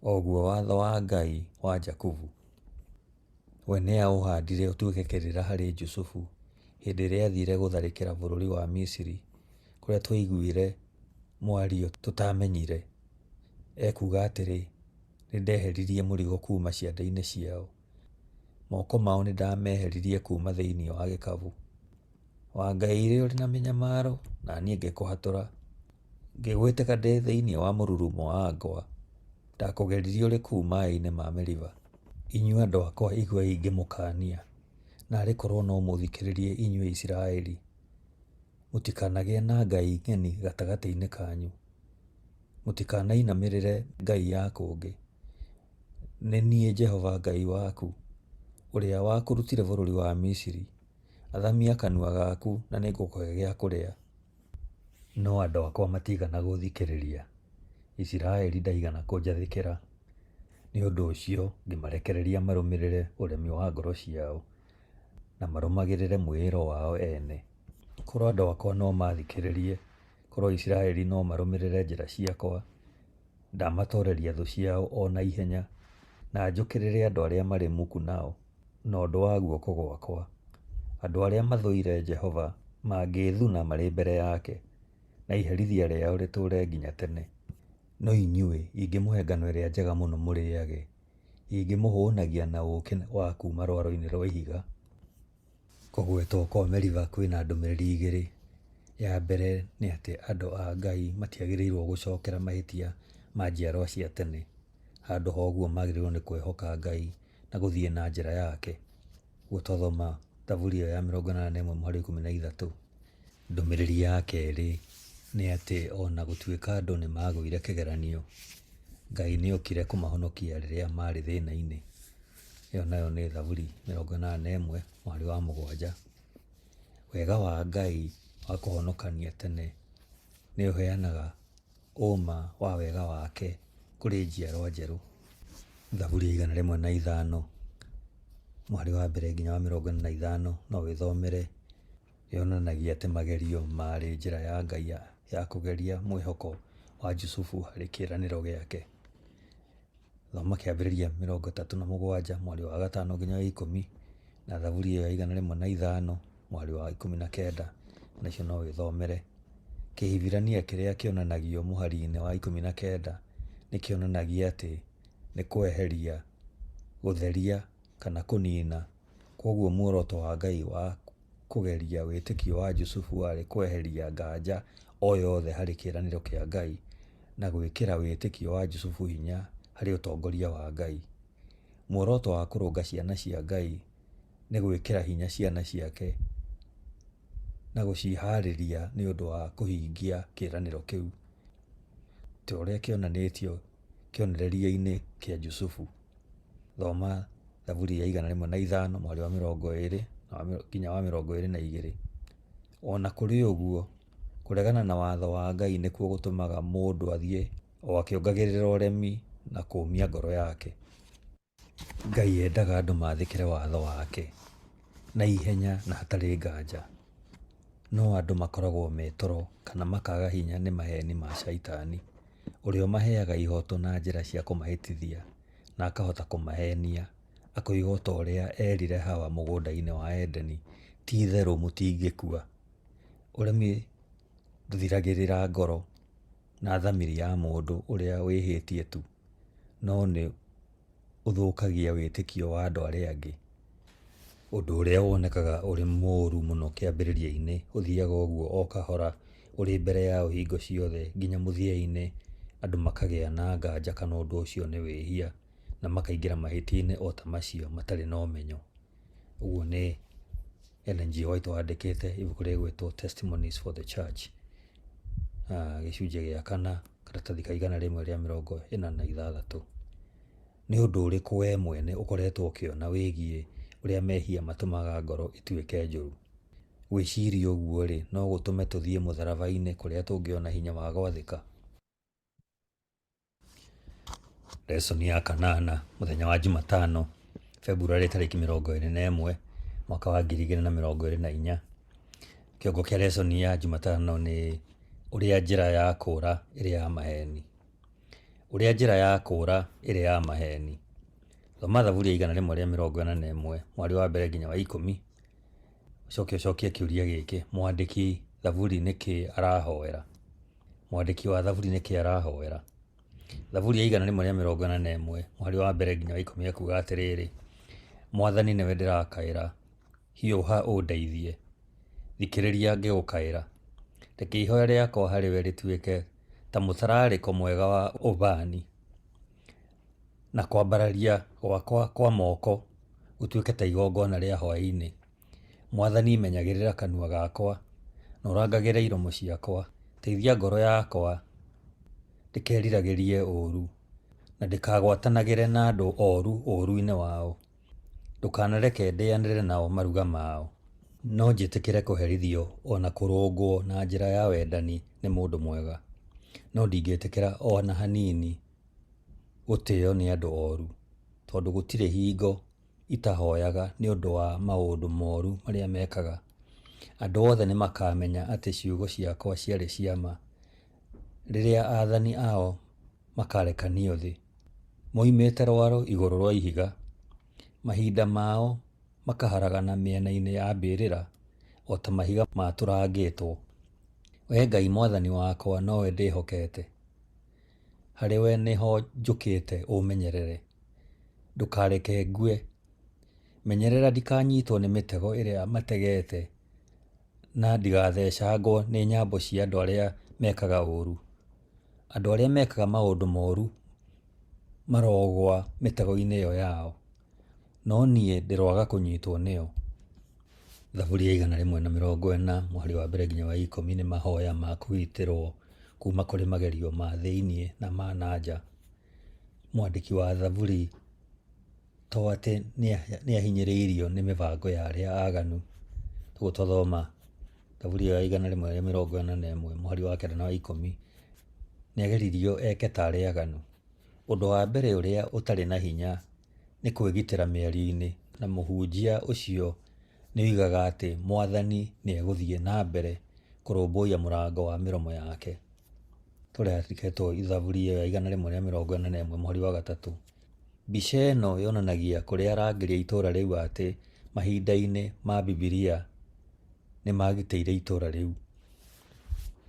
oguo watho wa Ngai wa Jakubu. We nĩ aũhandire ũtuĩke kĩrĩra harĩ Jusufu hĩndĩ ĩrĩa athire gũtharĩkĩra bũrũri wa Misiri, kũrĩa twaiguire mwario tũtamenyire. Ekuga atĩrĩ, nĩndeheririe mũrigo kuuma ciande-inĩ ciao, moko mao nĩndameheririe kuuma thĩinĩ wa gĩkabũ. Wangaĩire ũrĩ na mĩnyamaro, na niĩ ngĩkũhatũra, ngĩgwĩtĩka ndĩ thĩinĩ wa mũrurumo wa ngwa, ndakũgeririe ũrĩ kũu maĩ-inĩ ma Meriba. Inyuĩ andũ akwa iguai ngĩmũkaania, narĩ korwo no mũthikĩrĩrie inyuĩ Isiraeli. Mũtikanagĩe na ngai ng'eni gatagatĩ-inĩ kanyu, mũtikanainamĩrĩre ngai ya kũngĩ. Nĩ niĩ Jehova Ngai waku, ũrĩa wakũrutire bũrũri wa Misiri. Athamia kanua gaku na nĩngũkũhe gĩa kũrĩa. No andũ akwa matigana gũthikĩrĩria, Isiraeli ndaigana kũnjathĩkĩra. Nĩ ũndũ ũcio ngĩmarekereria marũmĩrĩre ũremi wa ngoro ciao, na marũmagĩrĩre mwĩĩro wao ene. Korwo andũ akwa no mathikĩrĩrie, korwo Isiraeli no marũmĩrĩre njĩra ciakwa, ndamatooreria thũ ciao o na ihenya, na njũkĩrĩre andũ arĩa marĩ muku nao, na ũndũ wa guoko gwakwa. Andũ arĩa mathũire Jehova mangĩĩthuna marĩ mbere yake, na iherithia rĩao rĩtũũre nginya tene. No inyuĩ ingĩmũhe ngano ĩrĩa njega mũno mũrĩage, ingĩmũhũnagia na ũũkĩ wa kuuma rwaro-inĩ rwa ihiga. Kũgwetwo kwa Meriba kwĩna ndũmĩrĩri igĩrĩ. Ya mbere nĩ atĩ andũ a Ngai matiagĩrĩirwo gũcokera mahĩtia ma njiarwa cia tene. Handũ ha ũguo magĩrĩirwo nĩ kwĩhoka Ngai na gũthiĩ na njĩra yake. Gũtothoma Zaburi ya 81 mweri 13. Ndũmĩrĩri ya kerĩ nĩ atĩ ona gũtuĩka andũ nĩ magũire kĩgeranio, Ngai nĩ okire kũmahonokia rĩrĩa marĩ thĩna-inĩ. Ĩyo nayo nĩ Zaburi 81 mweri wa 7. Wega wa Ngai wa kũhonokania tene nĩ ũheanaga ũma wa wega wake kũrĩ njiarwa njerũ. Zaburi ya 105 mweri wa 1 nginya wa 45 no wĩthomere. Yonanagia atĩ magerio marĩ njĩra ya Ngai ya kũgeria mwĩhoko wa Jusufu harĩ kĩĩranĩro gĩake. Thoma kĩambĩrĩria 37 mweri wa 5 nginya 10, na Zaburi ya 105 mweri wa 19, nacio no wĩthomere. Kĩhibirania kĩrĩa kĩonanagio mũhari-inĩ wa 19 nĩ kĩonanagia atĩ nĩ kweheria, gũtheria kana kũnina. Koguo muoroto wa Ngai wa kũgeria wĩtĩkio wa Jusufu warĩ kweheria nganja o yothe harĩ kĩĩranĩro kĩa Ngai na gwĩkĩra wĩtĩkio wa Jusufu hinya harĩ ũtongoria wa Ngai. Muoroto wa kũrũnga ciana cia Ngai nĩ gwĩkĩra hinya ciana ciake na gũciharĩria nĩ ũndũ wa kũhingia kĩĩranĩro kĩu, ta ũrĩa kĩonanĩtio kĩonereria-inĩ kĩa Jusufu. Thoma Thaburi ya 105 mweri wa 20 nginya wa 22. Ona kũrĩ ũguo, kũregana na watho wa Ngai nĩkuo gũtũmaga mũndũ athiĩ o akĩongagĩrĩra ũremi na kũũmia ngoro yake. Ngai endaga andũ maathĩkĩre watho wake na ihenya na hatarĩ nganja. No andũ makoragwo metoro kana makaga hinya nĩ maheni ma Shaitani, ũrĩa ũmaheaga ihoto na njĩra cia kũmahĩtithia na akahota kũmahenia, akoiga o ta ũrĩa erire Hawa mũgũnda-inĩ wa Edeni, ti itherũ mũtingĩkua. Ũremi ndũthiragĩrĩra ngoro na thamiri ya mũndũ ũrĩa wĩhĩtie tu, no nĩ ũthũkagia wĩtĩkio wa andũ arĩa angĩ. Ũndũ ũrĩa wonekaga ũrĩ mũũru mũno kĩambĩrĩria-inĩ ũthiaga ũguo o kahora ũrĩ mbere yao hingo ciothe nginya mũthia-inĩ andũ makagĩa na nganja kana ũndũ ũcio nĩ wĩhia na makaingĩra mahĩtia-inĩ o ta macio matarĩ na ũmenyo. Ũguo nĩ Ellen G. White wandĩkĩte ibuku rĩgwĩtwo Testimonies for the Church, gĩcunjĩ gĩa 4, karatathi ka 146. Nĩ ũndũ ũrĩkũ we mwene ũkoretwo ũkĩona wĩgiĩ ũrĩa mehia matũmaga ngoro ituĩke njũru? Gwĩciria ũguo-rĩ, no gũtũme tũthiĩ mũtharaba-inĩ kũrĩa tũngĩona hinya wa gwathĩka. Lesoni ya 8, mũthenya wa Jumatano, Februari 21, mwaka wa 2024. Kĩongo kĩa lesoni ya Jumatano nĩ ũrĩa njĩra ya kũũra ĩrĩ ya maheni. Ũrĩa njĩra ya kũũra ĩrĩ ya maheni. Thoma Thaburi ya 141 mweri wa 1 nginya wa 10. Ũcokie kĩũria gĩkĩ: mwandĩki Thaburi nĩkĩ arahoera? Mwandĩki wa Thaburi nĩkĩ arahoera? Thaburi ya 141 mweri wa 1 nginya wa 10 kuuga atĩrĩrĩ: Mwathani nĩwe ndĩrakaĩra, hiũha ũndeithie. Thikĩrĩria ngĩgũkaĩra. Reke ihoya rĩakwa harĩ we rĩtuĩke ta mũtararĩko mwega wa ũbani, na kwambararia gwakwa kwa moko gũtuĩke ta igongona rĩa hwaĩ-inĩ. Mwathani menyagĩrĩra kanua gakwa na ũrangagĩre iromo ciakwa. Teithia ngoro yakwa ndĩkeriragĩrie ũũru na ndĩkagwatanagĩre na andũ ooru ũũru-inĩ wao. Ndũkanareke ndĩanĩre nao maruga mao. No njĩtĩkĩre kũherithio ona kũrũngwo na njĩra ya wendani nĩ mũndũ mwega. No ndingĩtĩkĩra ona hanini gũtĩĩo nĩ andũ ooru, tondũ gũtirĩ hingo itahoyaga nĩ ũndũ wa maũndũ mooru marĩa mekaga. Andũ othe nĩ makamenya atĩ ciugo ciakwa ciarĩ cia ma rĩrĩa aathani ao makarekanio thĩ. Moimĩte rwaro igũrũ rwa ihiga, mahinda mao makaharagana mĩena-inĩ ya mbĩrĩra o ta mahiga matũrangĩtwo. Wee Ngai Mwathani wakwa nowe ndĩhokete, harĩ we nĩho njũkĩte ũmenyerere. Ndũkareke ngue, menyerera ndikanyiitwo nĩ mĩtego ĩrĩa mategete, na ndigathecangwo nĩ nyambo cia andũ arĩa mekaga ũũru. Andũ arĩa mekaga maũndũ mooru marogwa mĩtego-inĩ ĩyo yao, no niĩ ndĩroaga kũnyitwo nĩyo. Thaburi ya 140 mweri wa 1 nginya wa 10 nĩ mahoya ma kũgitĩrwo kuma kũrĩ magerio ma thĩiniĩ na ma nanja. Mwandĩki wa Thaburi to atĩ nĩ ahinyĩrĩirio nĩ mĩbango ya arĩa aaganu. Tũgũthoma Thaburi ya 141 mweri wa 9 na wa 10. Nĩageririo eke ta arĩa aaganu. Ũndũ wa mbere ũrĩa ũtarĩ na hinya nĩ kwĩgitĩra mĩario-inĩ, na mũhunjia ũcio nĩoigaga atĩ Mwathani nĩegũthiĩ na mbere kũrũmbũiya mũrango wa mĩromo yake. Tũrĩa andĩkĩtwo Thaburi ya 141 mweri wa 3. Mbica ĩno yonanagia kũrĩa arangĩri a itũũra rĩu atĩ mahinda-inĩ ma Bibilia nĩ magitĩire itũũra rĩu.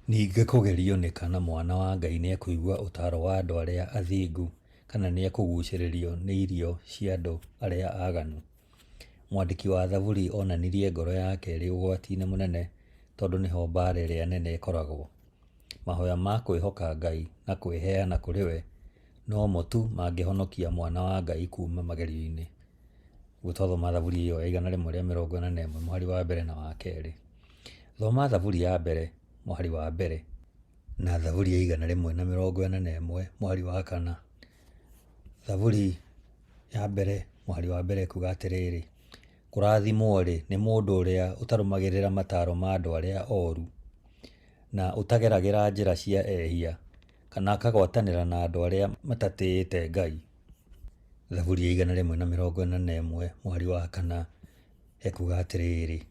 Ningĩ kũgerio nĩ kana mwana wa Ngai nĩ ekũigua ũtaaro wa andũ arĩa athingu kana nĩ ekũgucĩrĩrio nĩ irio cia andũ arĩa aaganu. Mwandĩki wa Thaburi onanirie ngoro yake ĩrĩ ũgwati-inĩ mũnene, tondũ nĩho mbaara ĩrĩa nene ĩkoragwo. Mahoya ma kwĩhoka Ngai na kwĩheana kũrĩ we no mo tu mangĩhonokia mwana wa Ngai kuma magerio-inĩ. Ũguo twathoma thaburi ĩyo ya 141 mũhari wa mbere na wa kerĩ. Thoma thaburi ya mbere mũhari wa mbere na thaburi ya 141 mũhari wa kana. Thaburi ya mbere mũhari wa mbere kuga atĩrĩrĩ: kũrathimwo-rĩ nĩ mũndũ ũrĩa ũtarũmagĩrĩra mataro ma andũ arĩa oru, na ũtageragĩra njĩra cia ehia, kana akagwatanĩra na andũ arĩa matatĩĩte Ngai. Thaburi ya 141 mũhari wa kana ekuga atĩrĩrĩ: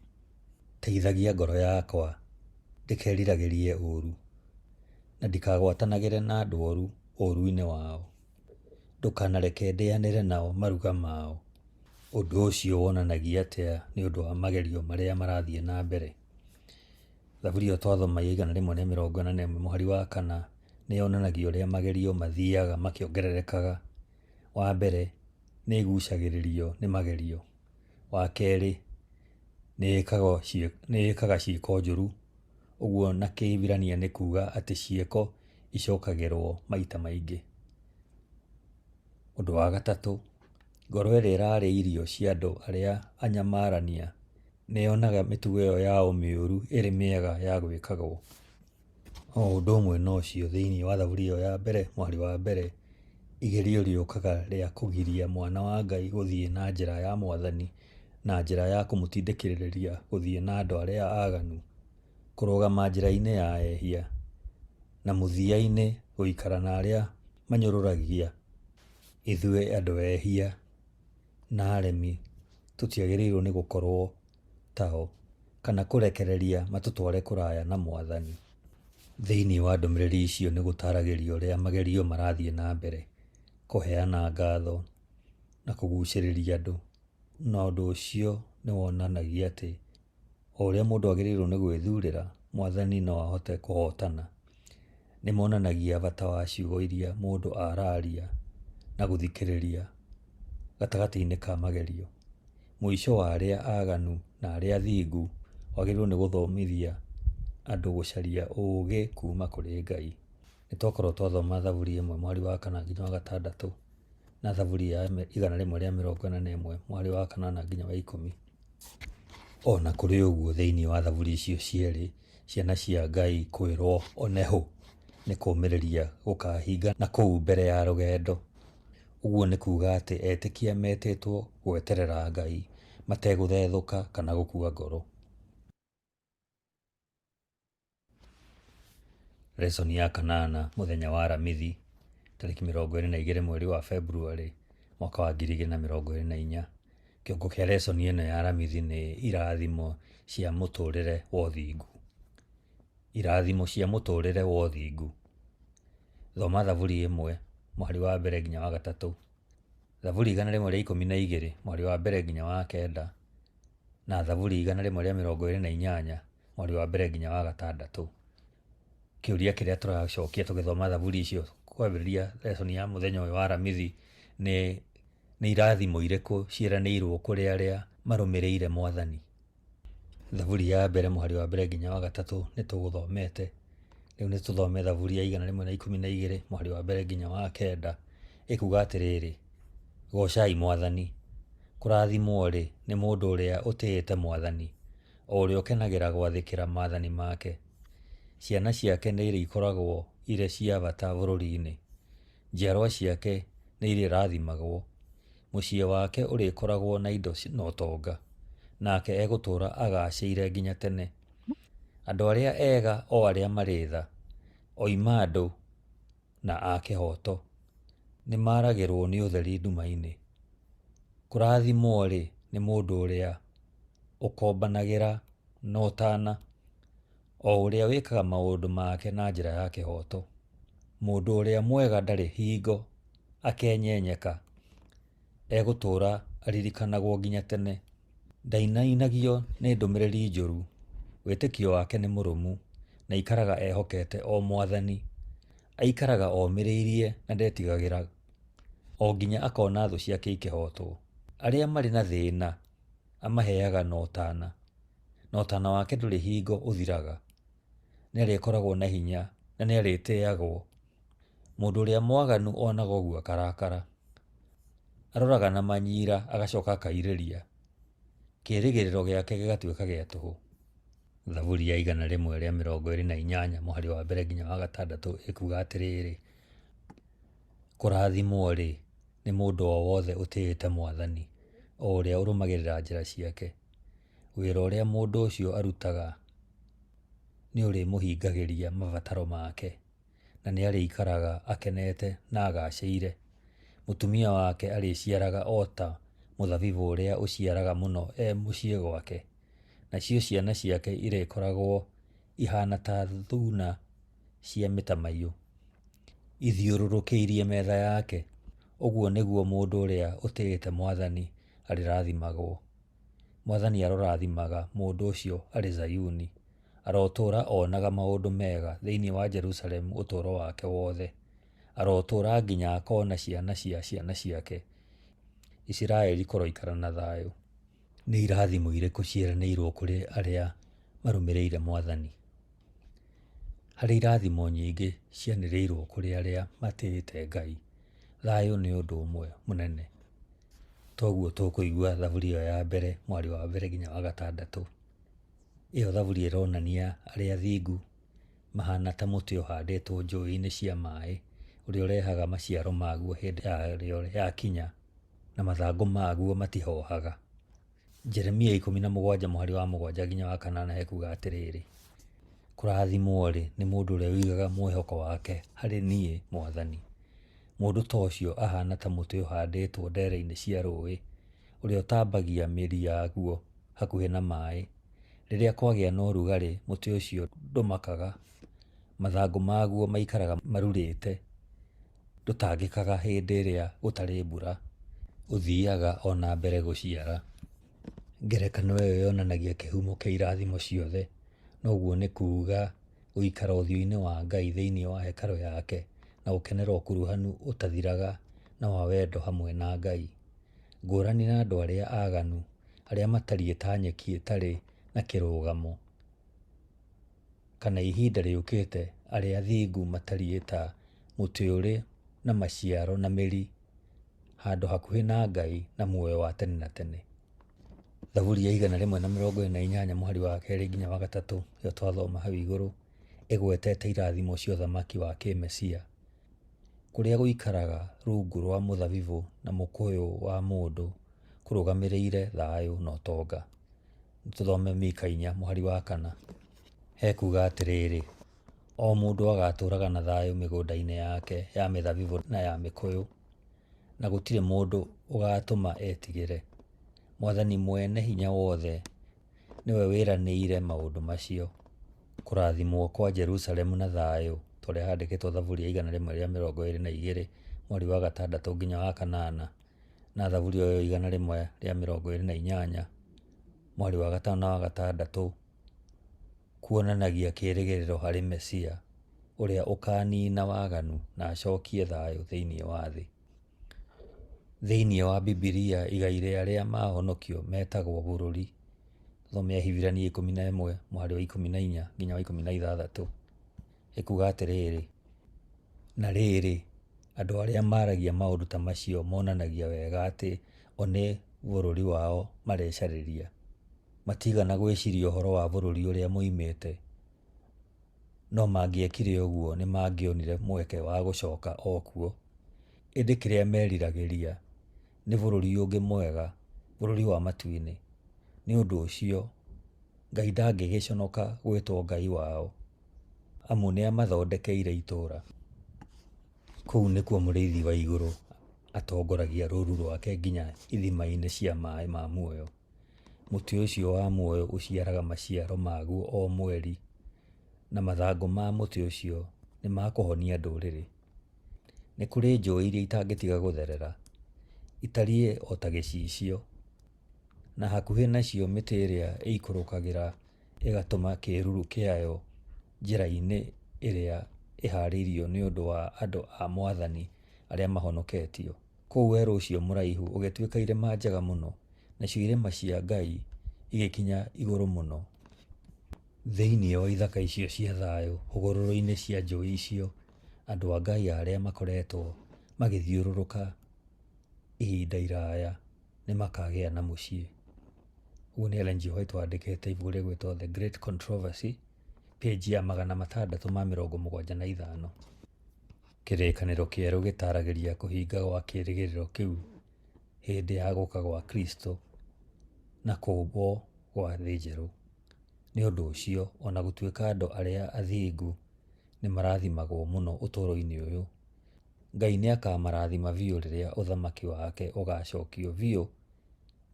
teithagia ngoro yakwa ndĩkeriragĩrie ũru, na ndikagwatanagĩre na andũ oru ũru-inĩ wao, ndũkanareke ndĩanĩre nao maruga mao. Ũndũ ũcio wonanagia atĩa nĩ ũndũ wa magerio marĩa marathiĩ na mbere? Thaburi ĩyo twathoma ya 141 mũhari wa kana nĩ yonanagia ũrĩa magerio mathiaga makĩongererekaga. Wa mbere nĩ igucagĩrĩrio nĩ magerio. Wa kerĩ nĩ ĩkaga ciĩko njũru, ũguo na Kĩhibirania nĩ kuga atĩ ciĩko icokagĩrwo maita maingĩ. Ũndũ wa gatatũ, ngoro ĩrĩa ĩrarĩa irio cia andũ arĩa anyamarania nĩ yonaga mĩtugo ĩyo yao mĩũru ĩrĩ mĩega ya gwĩkagwo. O ũndũ ũmwe na ũcio, thĩinĩ wa thaburi ĩyo ya mbere mũhari wa mbere, igerio rĩũkaga rĩa kũgiria mwana wa Ngai gũthiĩ na njĩra ya Mwathani, na njĩra ya kũmũtindĩkĩrĩria gũthiĩ na andũ arĩa aganu, kũrũgama njĩra-inĩ ya ehia, na mũthia-inĩ gũikara na arĩa manyũrũragia. Ithuĩ andũ ehia na aremi tũtiagĩrĩirwo nĩ gũkorwo tao, kana kũrekereria matũtware kũraya na Mwathani. Thĩinĩ wa ndũmĩrĩri icio nĩ gũtaragĩrio ũrĩa magerio marathiĩ na mbere, kũheana ngatho na kũgucĩrĩria andũ. Na ũndũ ũcio nĩ wonanagia atĩ o ũrĩa mũndũ agĩrĩirwo nĩ gwĩthurĩra, Mwathani no ahote kũhotana. Nĩ monanagia bata wa ciugo iria mũndũ araria na gũthikĩrĩria gatagatĩ-inĩ ka magerio. Mũico wa arĩa aganu na arĩa athingu wagĩrĩirwo nĩ gũthomithia andũ gũcaria ũũgĩ kuma kũrĩ Ngai. Nĩ twakorwo twathoma thaburi 1 mweri wa kana nginya wa gatandatũ, na thaburi ya 141 mweri wa kanana nginya wa 10. Ona kũrĩ ũguo, thĩinĩ wa thaburi icio cierĩ, ciana cia Ngai kwĩrwo onehu nĩ kũũmĩrĩria gũkahinga na kũu mbere ya rũgendo. Ũguo nĩ kuga atĩ etĩkia metĩtwo gweterera Ngai mategũthethũka kana gũkua ngoro. Lesson ya kanana, mũthenya wa Aramithi, tarĩki 22 mweri wa Februarĩ mwaka wa 2024. Kĩongo kĩa lesson ĩno ya Aramithi nĩ irathimo cia mũtũrĩre wa ũthingu. Irathimo cia mũtũrĩre wa ũthingu. Thoma thaburi 1 mweri wa mbere nginya wa gatatũ, thaburi 112 mweri wa mbere nginya wa kenda, na thaburi 128 mweri wa mbere nginya wa gatandatũ. Kĩũria kĩrĩa tũracokia tũgĩthoma thaburi icio kwambĩrĩria lesson ya mũthenya ũyũ wa Aramithi nĩ irathimo irĩkũ ciĩranĩirwo kũrĩ arĩa marũmĩrĩire Mwathani. Thaburi ya mbere mweri wa mbere nginya wa gatatũ nĩ tũgũthomete. Rĩu nĩ tũthome thaburi ya 112 mweri wa mbere nginya wa kenda, ĩkuga atĩrĩrĩ: gocai Mwathani. Kũrathimwo-rĩ nĩ mũndũ ũrĩa ũtĩĩte Mwathani, o ũrĩa ũkenagĩra gwathĩkĩra maathani make. Ciana ciake nĩ irĩkoragwo irĩ cia bata bũrũri-inĩ. Njiarwa ciake nĩ irĩrathimagwo. Mũciĩ wake ũrĩkoragwo na indo na ũtonga, nake egũtũũra agacĩire nginya tene. Andũ arĩa ega o arĩa marĩ tha, oima andũ na a kĩhoto, nĩ maragĩrwo nĩ ũtheri nduma-inĩ. Kũrathimwo-rĩ nĩ mũndũ ũrĩa ũkombanagĩra na ũtana, o ũrĩa wĩkaga maũndũ make na njĩra ya kĩhoto. Mũndũ ũrĩa mwega ndarĩ hingo akenyenyeka, egũtũũra aririkanagwo nginya tene. Ndainainagio nĩ ndũmĩrĩri njũru, wĩtĩkio wake nĩ mũrũmu, na ikaraga ehokete o Mwathani. Aikaraga omĩrĩirie na ndetigagĩra, o nginya akona thũ ciake ikĩhotwo. Arĩa marĩ na thĩna amaheaga na ũtana wake ndũrĩ hingo ũthiraga. Nĩ arĩkoragwo na hinya na nĩ arĩtĩagwo. Mũndũ ũrĩa mwaganu onaga ũguo akarakara, aroraga na manyira agacoka akairĩria, kĩĩrĩgĩrĩro gĩake gĩgatuĩka gĩa tũhũ. Thaburi ya 128 mũhari wa mbere nginya wa gatandatũ ĩkuuga atĩrĩrĩ, kũrathimwo-rĩ nĩ mũndũ o wothe ũtĩĩte Mwathani, o ũrĩa ũrũmagĩrĩra njĩra ciake. Wĩra ũrĩa mũndũ ũcio arutaga nĩ ũrĩmũhingagĩria mabataro make, na nĩ arĩikaraga akenete na agacĩire. Mũtumia wake arĩciaraga o ta mũthabibũ ũrĩa ũciaraga mũno mũciĩ gwake, nacio ciana ciake irĩkoragwo ihana ta thuna cia mĩtamaiyũ ithiũrũrũkĩirie metha yake. Ũguo nĩguo mũndũ ũrĩa ũtĩĩte Mwathani arĩrathimagwo. Mwathani arorathimaga mũndũ ũcio arĩ Zayuni, arotũũra onaga maũndũ mega thĩinĩ wa Jerusalemu ũtũũro wake wothe. Arotũũra nginya akona ciana cia ciana ciake. Isiraeli kũroikara na thayũ. Nĩ irathimo irĩkũ ciĩranĩirwo kũrĩ arĩa marũmĩrĩire Mwathani? Harĩ irathimo nyingĩ cianĩrĩirwo kũrĩ arĩa matĩĩte Ngai, thayũ nĩ ũndũ ũmwe mũnene. Toguo tũkũigua thaburi ĩyo ya mbere mwari wa mbere nginya wa gatandatũ. Ĩyo thaburi ĩronania arĩa athingu mahana ta mũtĩ ũhandĩtwo njũĩ-inĩ cia maaĩ, ũrĩa ũrehaga maciaro maguo hĩndĩ yarĩo yakinya, na mathangũ maguo matihohaga. Jeremia 17 mũhari wa 7 nginya wa 8 ekuuga atĩrĩrĩ, kũrathimwo-rĩ nĩ mũndũ ũrĩa ũigaga mwĩhoko wake harĩ niĩ Mwathani. Mũndũ ta ũcio ahana ta mũtĩ ũhandĩtwo ndere-inĩ cia rũĩ, ũrĩa ũtambagia mĩri yaguo hakuhĩ na maaĩ. Rĩrĩa kwagĩa na ũrugarĩ, mũtĩ ũcio ndũmakaga, mathangũ maguo maikaraga marurĩte, ndũtangĩkaga hĩndĩ ĩrĩa gũtarĩ mbura, ũthiaga ona mbere gũciara. Ngerekano ĩyo yonanagia kĩhumo kĩa irathimo ciothe, noguo nĩ kuuga gũikara ũthiũ-inĩ wa Ngai thĩinĩ wa hekarũ yake, na gũkenera ũkuruhanu ũtathiraga na wa wendo hamwe na Ngai. Ngũrani na andũ arĩa aaganu, arĩa matariĩ ta nyeki ĩtarĩ na kĩrũgamo, kana ihinda rĩũkĩte arĩa athingu matariĩ ta mũtĩ ũrĩ na maciaro na mĩri handũ hakuhĩ na Ngai na muoyo wa tene na tene. Thaburi ya 148 mũhari wa kerĩ nginya wa gatatũ ĩyo twathoma hau igũrũ ĩgwetete irathimo cia ũthamaki wa kĩmesia, kũrĩa gũikaraga rungu rwa mũthabibũ na mũkũyũ wa mũndũ kũrũgamĩrĩire thayũ na ũtonga. Tũthome Mika 4 mũhari wa 4. Hekuuga atĩrĩrĩ, o mũndũ agatũũraga na thayũ mĩgũnda-inĩ yake ya mĩthabibũ na ya mĩkũyũ, na gũtirĩ mũndũ ũgatũma etigĩre. Mwathani mwene hinya wothe nĩwe wĩranĩire maũndũ macio. Kũrathimwo kwa Jerusalemu na thayũ, tũrĩa handĩkĩtwo thaburi ya 122 mweri wa gatandatũ nginya wa 8, na thaburi ya 128 mweri wa gatano na wa gatandatũ, kuonanagia kĩĩrĩgĩrĩro harĩ Mesia, ũrĩa ũkanina waganu na acokie thayũ thĩinĩ wa thĩ. Thĩinĩ wa Bibilia igai rĩa arĩa mahonokio metagwo bũrũri. Thome Ahibirania 11 mũhari wa 14 nginya wa 16 ĩkuuga atĩrĩrĩ, na rĩrĩ andũ arĩa maragia maũndũ ta macio monanagia wega atĩ o nĩ bũrũri wao marecarĩria. Matigana gwĩciria ũhoro wa bũrũri ũrĩa moimĩte, no mangĩekire ũguo nĩ mangĩonire mweke wa gũcoka o kuo. Ĩndĩ kĩrĩa meriragĩria nĩ bũrũri ũngĩ mwega, bũrũri wa matu-inĩ. Nĩ ũndũ ũcio Ngai ndangĩgĩconoka gwĩtwo Ngai wao, amu nĩ amathondekeire itũũra. Kũu nĩkuo mũrĩithi wa igũrũ atongoragia rũũru rwake nginya ithima-inĩ cia maaĩ ma muoyo. Mũtĩ ũcio wa muoyo ũciaraga maciaro maguo o mweri, na mathangũ ma mũtĩ ũcio nĩ makũhonia ndũrĩrĩ. Nĩ kũrĩ njũĩ iria itangĩtiga gũtherera, itariĩ o ta gĩcicio, na hakuhĩ nacio mĩtĩ ĩrĩa ĩikũrũkagĩra ĩgatũma kĩĩruru kĩayo njĩra-inĩ ĩrĩa ĩharĩirio nĩ ũndũ wa andũ a Mwathani arĩa mahonoketio. Kũu werũ ũcio mũraihu ũgĩtuĩka irĩma njega mũno, nacio irĩma cia Ngai igĩkinya igũrũ mũno. Thĩinĩ wa ithaka icio cia thayũ, hũgũrũrũ-inĩ cia njũĩ icio, andũ a Ngai arĩa makoretwo magĩthiũrũrũka ihinda iraya nĩ makagĩa na mũciĩ. Ũguo nĩ Ellen G. White wandĩkĩte ibuku rĩa gwĩtwo The Great Controversy, page ya 675. Kĩrĩkanĩro kĩerũ gĩtaragĩria kũhinga gwa kĩĩrĩgĩrĩro kĩu hĩndĩ ya gũka gwa Kristo na kũũmbwo gwa thĩ njerũ. Nĩ ũndũ ũcio, ona gũtuĩka andũ arĩa athingu nĩ marathimagwo mũno ũtũũro-inĩ ũyũ, Ngai nĩ akamarathima biũ rĩrĩa ũthamaki wake ũgacokio biũ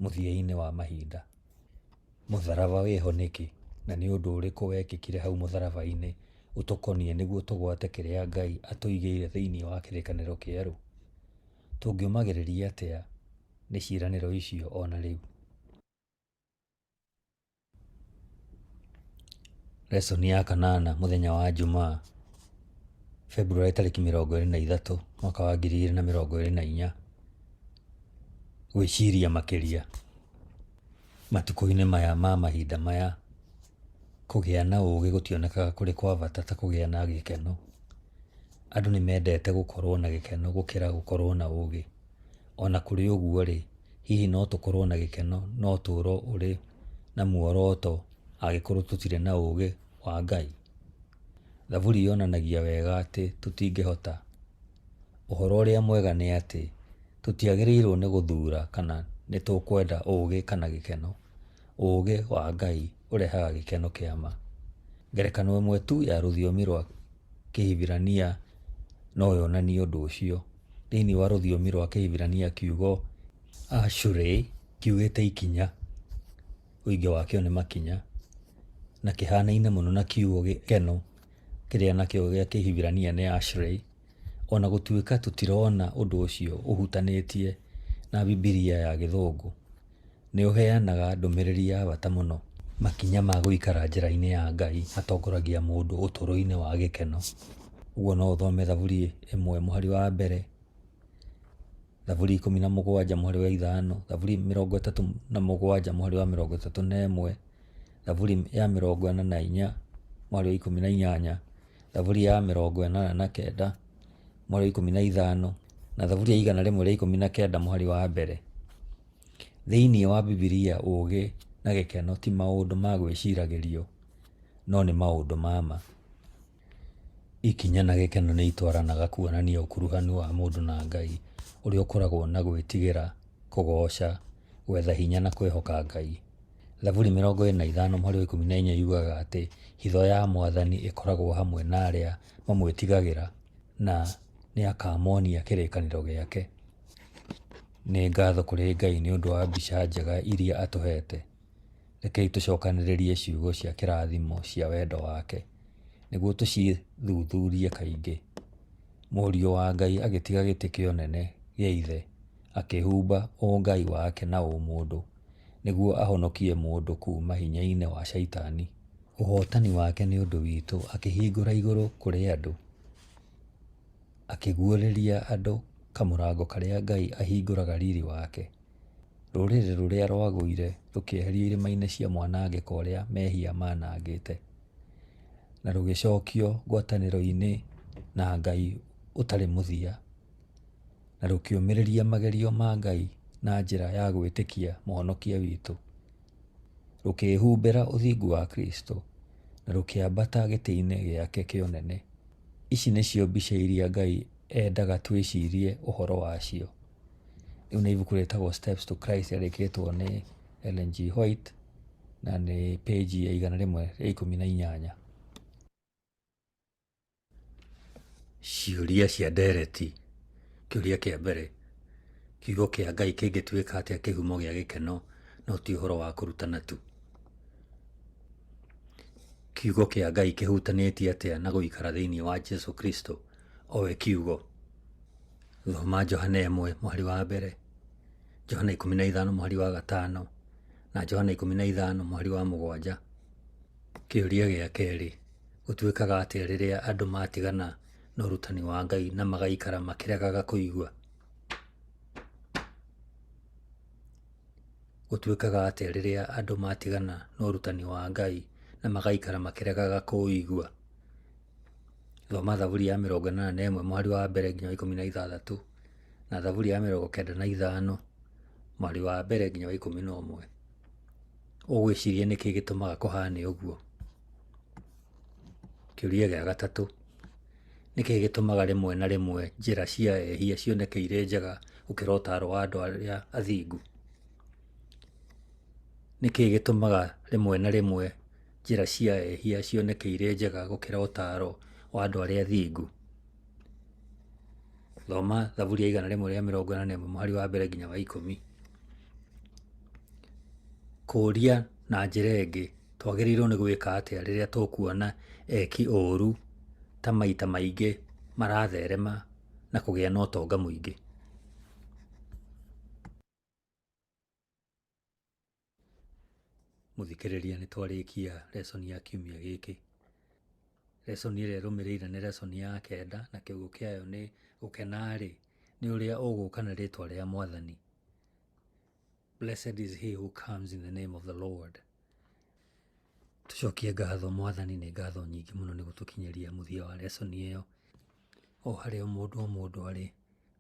mũthia-inĩ wa mahinda. Mũtharaba wĩho nĩkĩ, na nĩ ũndũ ũrĩkũ wekĩkire hau mũtharaba-inĩ ũtũkoniĩ nĩguo tũgwate kĩrĩa Ngai atũigĩire thĩinĩ wa kĩrĩkanĩro kĩerũ? Tũngiũmagĩrĩria atĩa nĩ ciĩranĩro icio ona rĩu? Lesson ya 8, mũthenya wa Jumaa, Februari 23, mwaka wa 2024. Gwĩciria makĩria. Matukũ-inĩ maya ma mahinda maya, kũgĩa na ũũgĩ gũtionekaga kũrĩ kwa bata ta kũgĩa na gĩkeno. Andũ nĩ mendete gũkorwo na gĩkeno gũkĩra gũkorwo na ũũgĩ. Ona kũrĩ ũguo rĩ, hihi no tũkorwo na gĩkeno no ũtũũro ũrĩ na muoroto angĩkorwo tũtirĩ na ũũgĩ wa Ngai? Thaburi yonanagia wega atĩ tũtingĩhota. Ũhoro ũrĩa mwega nĩ atĩ tũtiagĩrĩirwo nĩ gũthuura kana nĩ tũkwenda ũũgĩ kana gĩkeno. Ũũgĩ wa Ngai ũrehaga gĩkeno kĩa ma. Ngerekano ĩmwe tu ya rũthiomi rwa Kĩhibirania no yonanie ũndũ ũcio. Thĩinĩ wa rũthiomi rwa Kĩhibirania, kiugo Ashrei kiugĩte ikinya, ũingĩ wakĩo nĩ makinya, na kĩhanaine mũno na kiugo gĩkeno kĩrĩa nakĩo gĩa Kĩhibirania nĩ Ashrei. Ona gũtuĩka tũtirona ũndũ ũcio ũhutanĩtie na Bibilia ya Gĩthũngũ, nĩ ũheanaga ndũmĩrĩri ya bata mũno. Makinya ma gũikara njĩra-inĩ ya Ngai matongoragia mũndũ ũtũũro-inĩ wa gĩkeno. Ũguo no ũthome Thaburi 1:1, Thaburi 17:5, Thaburi 37:31, Thaburi ya 44:18, Thaburi ya 49:15 na Thaburi ya 119:1. Thĩinĩ wa Bibilia, ũũgĩ na gĩkeno ti maũndũ ma gwĩciragĩrio, no nĩ maũndũ ma ma. Ikinya na gĩkeno nĩ itwaranaga kuonania ũkuruhanu wa mũndũ na Ngai ũrĩa ũkoragwo na gwĩtigĩra, kũgooca, gwetha hinya na kwĩhoka Ngai. Thaburi 45:14 yugaga atĩ hitho ya Mwathani ĩkoragwo hamwe na arĩa mamwĩtigagĩra na nĩ akamonia kĩrĩkanĩro gĩake. Nĩ ngatho kũrĩ Ngai nĩ ũndũ wa mbica njega iria atũhete. Rekei tũcokanĩrĩrie ciugo cia kĩrathimo cia wendo wake nĩguo tũcithuthurie kaingĩ. Mũriũ wa Ngai agĩtiga gĩtĩ kĩa ũnene gĩa ithe, akĩhumba ũngai wake na ũmũndũ nĩguo ahonokie mũndũ kuuma hinya-inĩ wa Shaitani. Ũhootani wake nĩ ũndũ witũ, akĩhingũra igũrũ kũrĩ andũ, akĩguũrĩria andũ kamũrango karĩa Ngai ahingũraga riri wake. Rũrĩrĩ rũrĩa rwagũire rũkĩeherio irĩma-inĩ cia mwanangĩko ũrĩa mehia manangĩte, na rũgĩcokio ngwatanĩro-inĩ na Ngai ũtarĩ mũthia, na rũkĩũmĩrĩria magerio ma Ngai na njĩra ya gwĩtĩkia mũhonokia witũ, rũkĩhumbĩra ũthingu wa Kristo na rũkĩambata gĩtĩ-inĩ gĩake kĩa ũnene. Ici nĩcio mbica iria Ngai endaga twĩcirie ũhoro wacio. Rĩu nĩ ibuku rĩtagwo Steps to Christ, rĩandĩkĩtwo nĩ Ellen G. White na nĩ page ya 118. Ciũria cia ndereti. Kĩũria kĩa mbere: kiugo kĩa Ngai kĩngĩtuĩka atĩa kĩhumo gĩa gĩkeno no ti ũhoro wa kũrutana tu? Kiugo kĩa Ngai kĩhutanĩtie atĩa na gũikara thĩinĩ wa Jesũ Kristo o we kiugo? Thoma Johana 1:1, Johana 15:5 na Johana 15:7. Kĩũria gĩa kerĩ: gũtuĩkaga atĩa rĩrĩa andũ matigana na ũrutani wa Ngai na magaikara makĩregaga kũigua? Gũtuĩkaga atĩa rĩrĩa andũ matigana na ũrutani wa Ngai na magaikara makĩregaga kũigua? Thoma thaburi ya 81 mweri wa mbere nginya 16 na thaburi ya 95 mweri wa mbere nginya 11. Ũgwĩciria nĩkĩ gĩtũmaga kũhane ũguo? Kĩũria gĩa gatatũ, nĩkĩ gĩtũmaga rĩmwe na rĩmwe njĩra cia ehia cioneke irĩ njega gũkĩra ũtaaro wa andũ arĩa athingu? Nĩkĩ gĩtũmaga rĩmwe na rĩmwe njĩra cia ehia cioneke irĩ njega gũkĩra ũtaaro wa andũ arĩa athingu? Thoma thaburi ya 141 mweri wa mbere nginya wa 10. Kũũria na njĩra ĩngĩ, twagĩrĩirwo nĩ gwĩka atĩa rĩrĩa tũkuona eki ũũru ta maita maingĩ maratherema na kũgĩa na ũtonga mũingĩ? Mũthikĩrĩria, nĩ twarĩkia lesson ya kiumia gĩkĩ. Lesson ĩrĩa ĩrũmĩrĩire nĩ lesson ya 9 na kiugo kĩayo nĩ gũkena-rĩ nĩ ũrĩa ũgũũka na rĩĩtwa rĩa Mwathani. Blessed is he who comes in the name of the Lord. Tũcokie ngatho Mwathani, nĩ ngatho nyingĩ mũno nĩ gũtũkinyĩria mũthia wa lesson ĩyo. O harĩa mũndũ arĩ,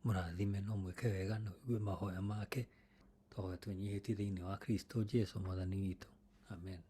mũrathime no mwĩke wega na ũigue mahoya make. Twahoya twĩnyihĩtie thĩinĩ wa Kristo Jesũ Mwathani witũ. Amen.